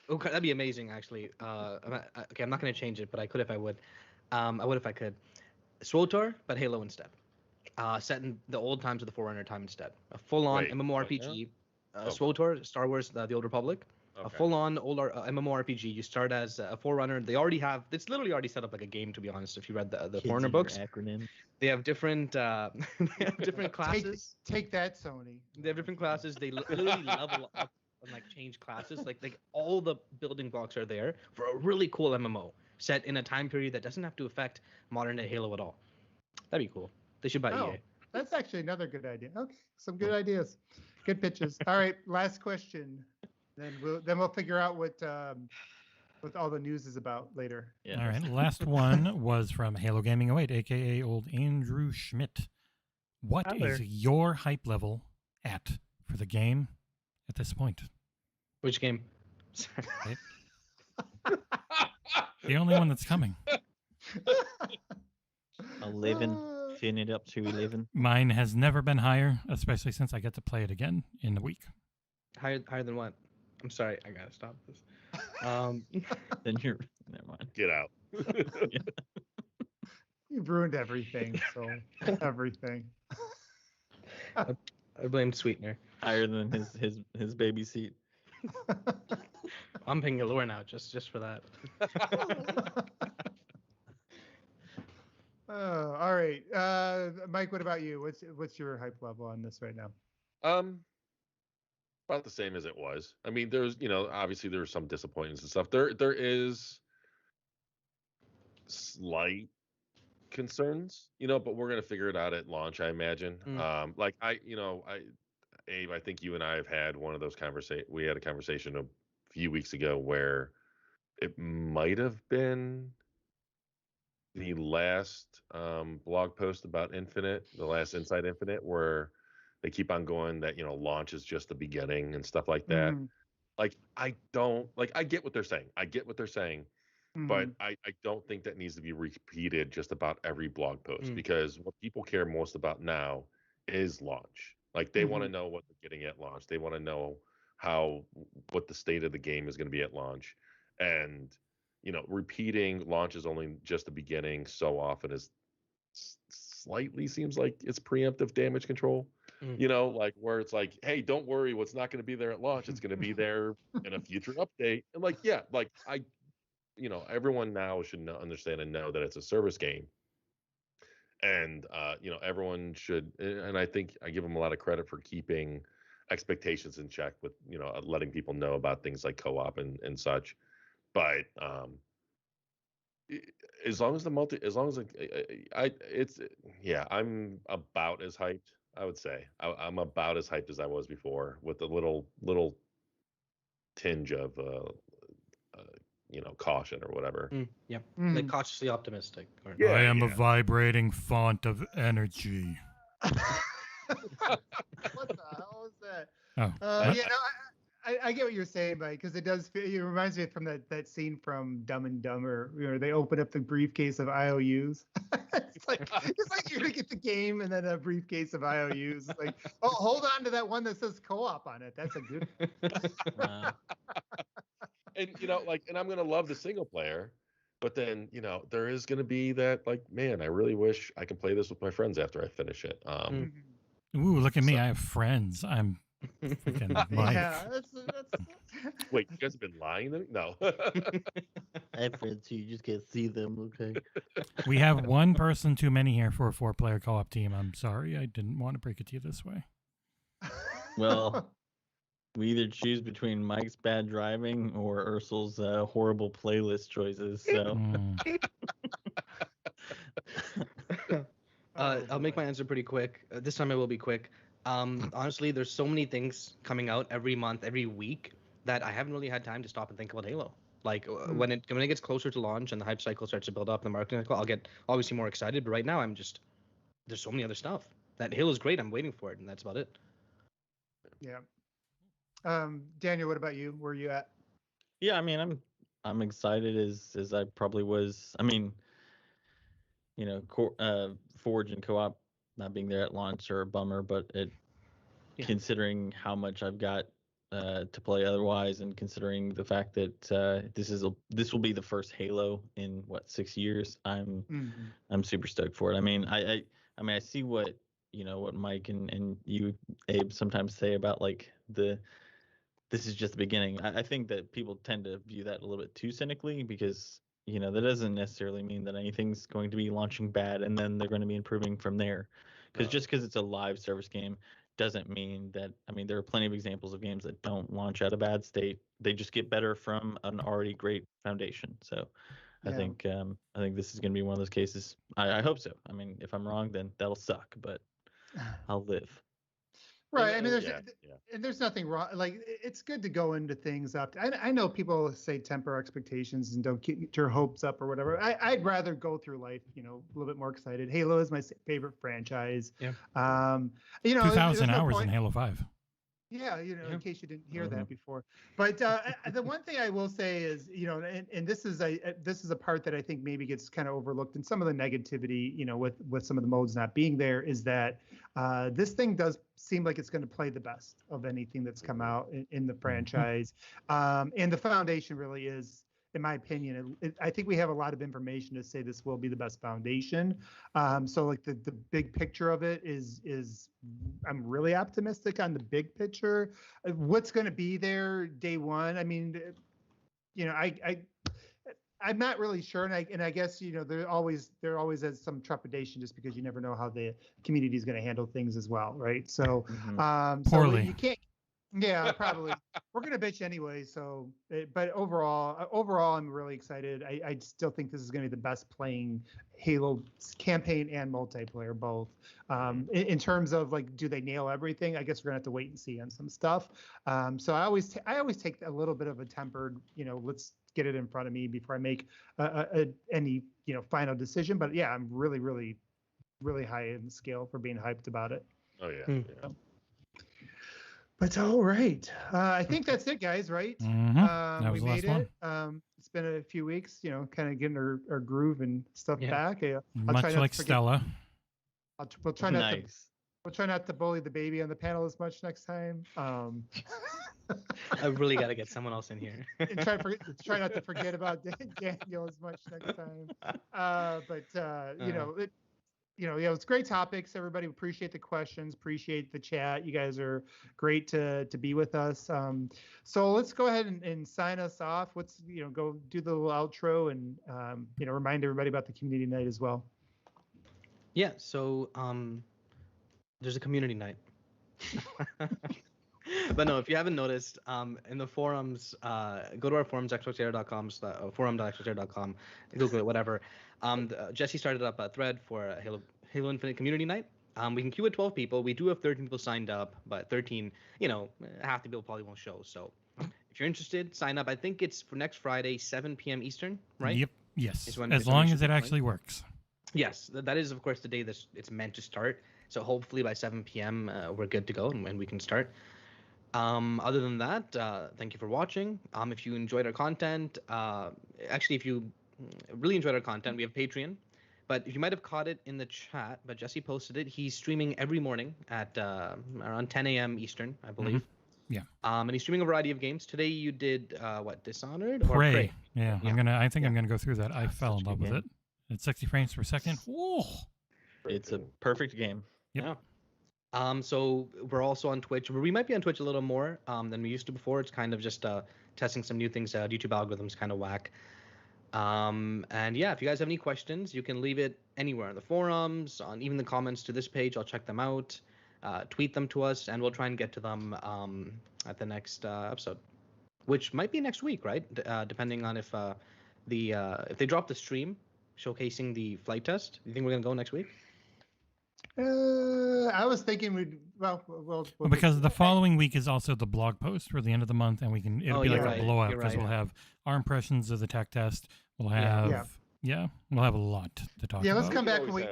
Okay, that'd be amazing, actually. Okay, I'm not gonna change it, but I could if I would. I would if I could. SWTOR, but Halo instead. Set in the old times of the Forerunner time instead. A full-on MMORPG. SWTOR, Star Wars: The Old Republic. Okay. A full-on old MMORPG. You start as a Forerunner. They already have. It's literally already set up like a game, to be honest. If you read the Forerunner books. Acronym. They have different. They have different classes. Take that, Sony. They have different classes. They literally level up and change classes. Like all the building blocks are there for a really cool MMO set in a time period that doesn't have to affect modern day Halo at all. That'd be cool. They should buy EA. That's actually another good idea. Okay, some good ideas, good pitches. All right, last question. Then we'll figure out what all the news is about later. Yeah. All right, last one was from Halo Gaming 08, aka old Andrew Schmidt. What is your hype level for the game at this point? Which game? Right? The only one that's coming. 11. Fin it up to 11. Mine has never been higher, especially since I get to play it again in the week. Higher than what? I'm sorry, I gotta stop this. Then never mind. Get out. You've ruined everything. So everything. I blame Sweetener. Higher than his baby seat. I'm paying Allure now just for that. All right, Mike. What about you? What's your hype level on this right now? About the same as it was. I mean, there's obviously there's some disappointments and stuff. There is slight concerns, but we're gonna figure it out at launch, I imagine. Abe, I think you and I have had one of those conversations. We had a conversation a few weeks ago where it might have been the last blog post about Infinite, the last Inside Infinite, where they keep on going that launch is just the beginning and stuff like that. I get what they're saying. But I don't think that needs to be repeated just about every blog post, because what people care most about now is launch. They want to know what they're getting at launch. They want to know what the state of the game is going to be at launch. And, repeating launch is only just the beginning so often is slightly seems like it's preemptive damage control. Where it's like, hey, don't worry, what's not going to be there at launch, it's going to be there in a future update. And everyone now should understand and know that it's a service game. And, everyone should, and I think I give them a lot of credit for keeping expectations in check with, letting people know about things like co-op and such. But I'm about as hyped, I would say. I'm about as hyped as I was before, with a little tinge of, caution or whatever. Cautiously optimistic. I am a vibrating font of energy. What the hell is that? Oh, I get what you're saying, Mike, because it reminds me from that scene from Dumb and Dumber, where they open up the briefcase of IOUs. it's like you're gonna get the game and then a briefcase of IOUs. It's like, oh, hold on to that one that says co-op on it. That's a good one. And and I'm gonna love the single player, but then there is gonna be that, like, man, I really wish I can play this with my friends after I finish it. Ooh, look at me! I have friends. I'm freaking Mike. Yeah, that's... Wait, you guys have been lying then? No. I have friends too. You just can't see them. Okay. We have one person too many here for a 4-player co-op team. I'm sorry, I didn't want to break it to you this way. Well, we either choose between Mike's bad driving or Ursul's horrible playlist choices. So. I'll make my answer pretty quick. This time I will be quick. Honestly, there's so many things coming out every month, every week, that I haven't really had time to stop and think about Halo. Like when it gets closer to launch and the hype cycle starts to build up, the marketing cycle, I'll get obviously more excited. But right now, there's so many other stuff. That Halo's great. I'm waiting for it, and that's about it. Yeah. Daniel, what about you? Where are you at? Yeah, I mean, I'm excited as I probably was. I mean, Forge and co-op not being there at launch are a bummer, but considering how much I've got to play otherwise, and considering the fact that this will be the first Halo in 6 years, I'm super stoked for it. I mean, I see what what Mike and you, Abe, sometimes say about like this is just the beginning. I think that people tend to view that a little bit too cynically, because that doesn't necessarily mean that anything's going to be launching bad and then they're going to be improving from there. Because just because it's a live service game doesn't mean that. I mean, there are plenty of examples of games that don't launch at a bad state. They just get better from an already great foundation. So I think this is going to be one of those cases. I hope so. I mean, if I'm wrong, then that'll suck, but I'll live. Right. I mean, there's nothing wrong. Like, it's good to go into things up. I know people say temper expectations and don't get your hopes up or whatever. I'd rather go through life, a little bit more excited. Halo is my favorite franchise. Yeah. 2,000 hours in Halo 5. Yeah, in case you didn't hear that before. But the one thing I will say is, and this is a part that I think maybe gets kind of overlooked in some of the negativity, with some of the modes not being there, is that this thing does seem like it's going to play the best of anything that's come out in the franchise. And the foundation really is, in my opinion, I think we have a lot of information to say this will be the best foundation. So like the big picture of it is I'm really optimistic on the big picture. What's going to be there day one? I mean, I'm not really sure, and I guess there always is some trepidation, just because you never know how the community is going to handle things as well, right? So, poorly. So you can't. Yeah, probably. We're gonna bitch anyway. So, but overall, I'm really excited. I still think this is gonna be the best playing Halo campaign and multiplayer both. In terms of like, do they nail everything? I guess we're gonna have to wait and see on some stuff. So I always take a little bit of a tempered, let's get it in front of me before I make any final decision. But yeah, I'm really, really, really high in the scale for being hyped about it. Oh yeah. Yeah. But all right, I think that's it, guys. Right? That was we the made last it. It's been a few weeks, kind of getting our groove and stuff back. Much like Stella. We'll try not to bully the baby on the panel as much next time. I really got to get someone else in here. And try not to forget about Daniel as much next time. It's great topics. Everybody, appreciate the questions, appreciate the chat. You guys are great to be with us. So let's go ahead and sign us off. Let's go do the little outro and remind everybody about the community night as well. Yeah. So there's a community night. But no, if you haven't noticed, in the forums, go to our forums, XboxEra.com, forum.xboxera.com, Google it, whatever. Jesse started up a thread for a Halo Infinite community night. We can queue at 12 people. We do have 13 people signed up, but 13, half the people probably won't show. So if you're interested, sign up. I think it's for next Friday, 7 p.m. Eastern, right? Yep. Yes. As long as it actually works. Yes, that is, of course, the day that it's meant to start. So hopefully by 7 p.m. We're good to go and we can start. Other than that, thank you for watching. If you enjoyed our content, actually, if you really enjoyed our content, we have Patreon. But you might have caught it in the chat, but Jesse posted it. He's streaming every morning at around 10 a.m. Eastern, I believe. Yeah. And he's streaming a variety of games. Today you did what, Dishonored or Prey? Yeah, Yeah. I think I'm gonna go through that. I fell in such a love good with it. It's 60 frames per second. Whoa. It's a perfect game. Yep. Yeah. So we're also on Twitch. We might be on Twitch a little more than we used to before. It's kind of just testing some new things out. YouTube algorithm's kind of whack. And yeah, if you guys have any questions, you can leave it anywhere in the forums, on even the comments to this page. I'll check them out. Tweet them to us, and we'll try and get to them at the next episode, which might be next week, right? Depending on if they drop the stream showcasing the flight test. Do you think we're gonna go next week? I was thinking we'd Because the following week is also the blog post for the end of the month, and it'll be like a blowout because we'll have our impressions of the tech test. We'll have we'll have a lot to talk about. Yeah, let's come back when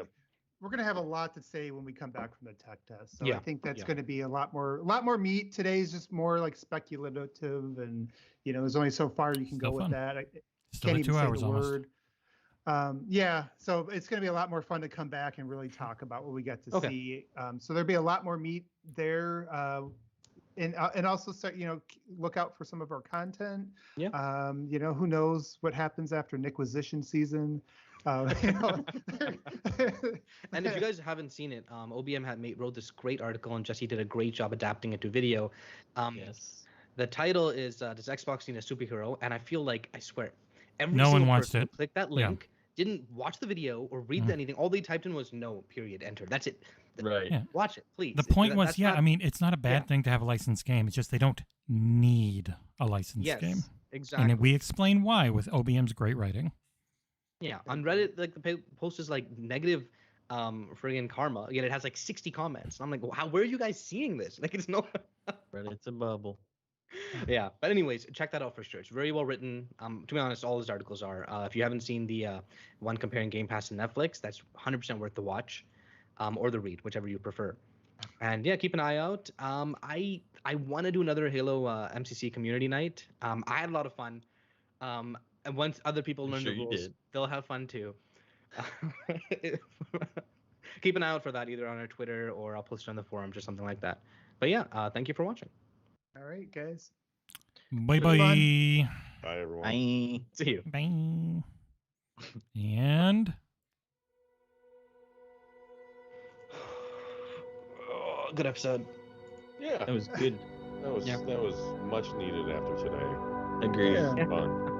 we're going to have a lot to say when we come back from the tech test. So I think that's going to be a lot more meat. Today's just more like speculative, and there's only so far you can go with that. I Still can't even 2 say hours the almost. word. So it's going to be a lot more fun to come back and really talk about what we get to see. So there'll be a lot more meat there, and also start, look out for some of our content. Yeah. Who knows what happens after Nickquisition season. And if you guys haven't seen it, OBM wrote this great article, and Jesse did a great job adapting it to video. Yes. The title is "Does Xbox Need a Superhero?" And I feel like, I swear, every No one single watched person who it. clicked that link, didn't watch the video or read anything. All they typed in was "no," period, enter. That's it. Right. Yeah. Watch it, please. The point was, that's not- I mean, it's not a bad thing to have a licensed game. It's just they don't need a licensed Yes, game. exactly. And we explain why with OBM's great writing. Yeah, on Reddit, like the post is like negative friggin' karma, yet it has like 60 comments. And I'm like, wow, where are you guys seeing this? Like, it's no. Reddit's a bubble. Yeah, but anyways, check that out for sure. It's very well written. To be honest, all his articles are. If you haven't seen the one comparing Game Pass and Netflix, that's 100% worth the watch, or the read, whichever you prefer. And yeah, keep an eye out. I want to do another Halo MCC community night. I had a lot of fun. And once other people learn the rules, they'll have fun too. Keep an eye out for that either on our Twitter, or I'll post it on the forums or something like that. But yeah, thank you for watching. All right, guys. Bye Good bye. Bye, everyone. Bye. See you. Bye. And Oh, good episode. Yeah, That was good. that was much needed after today. Agreed. Yeah. Fun.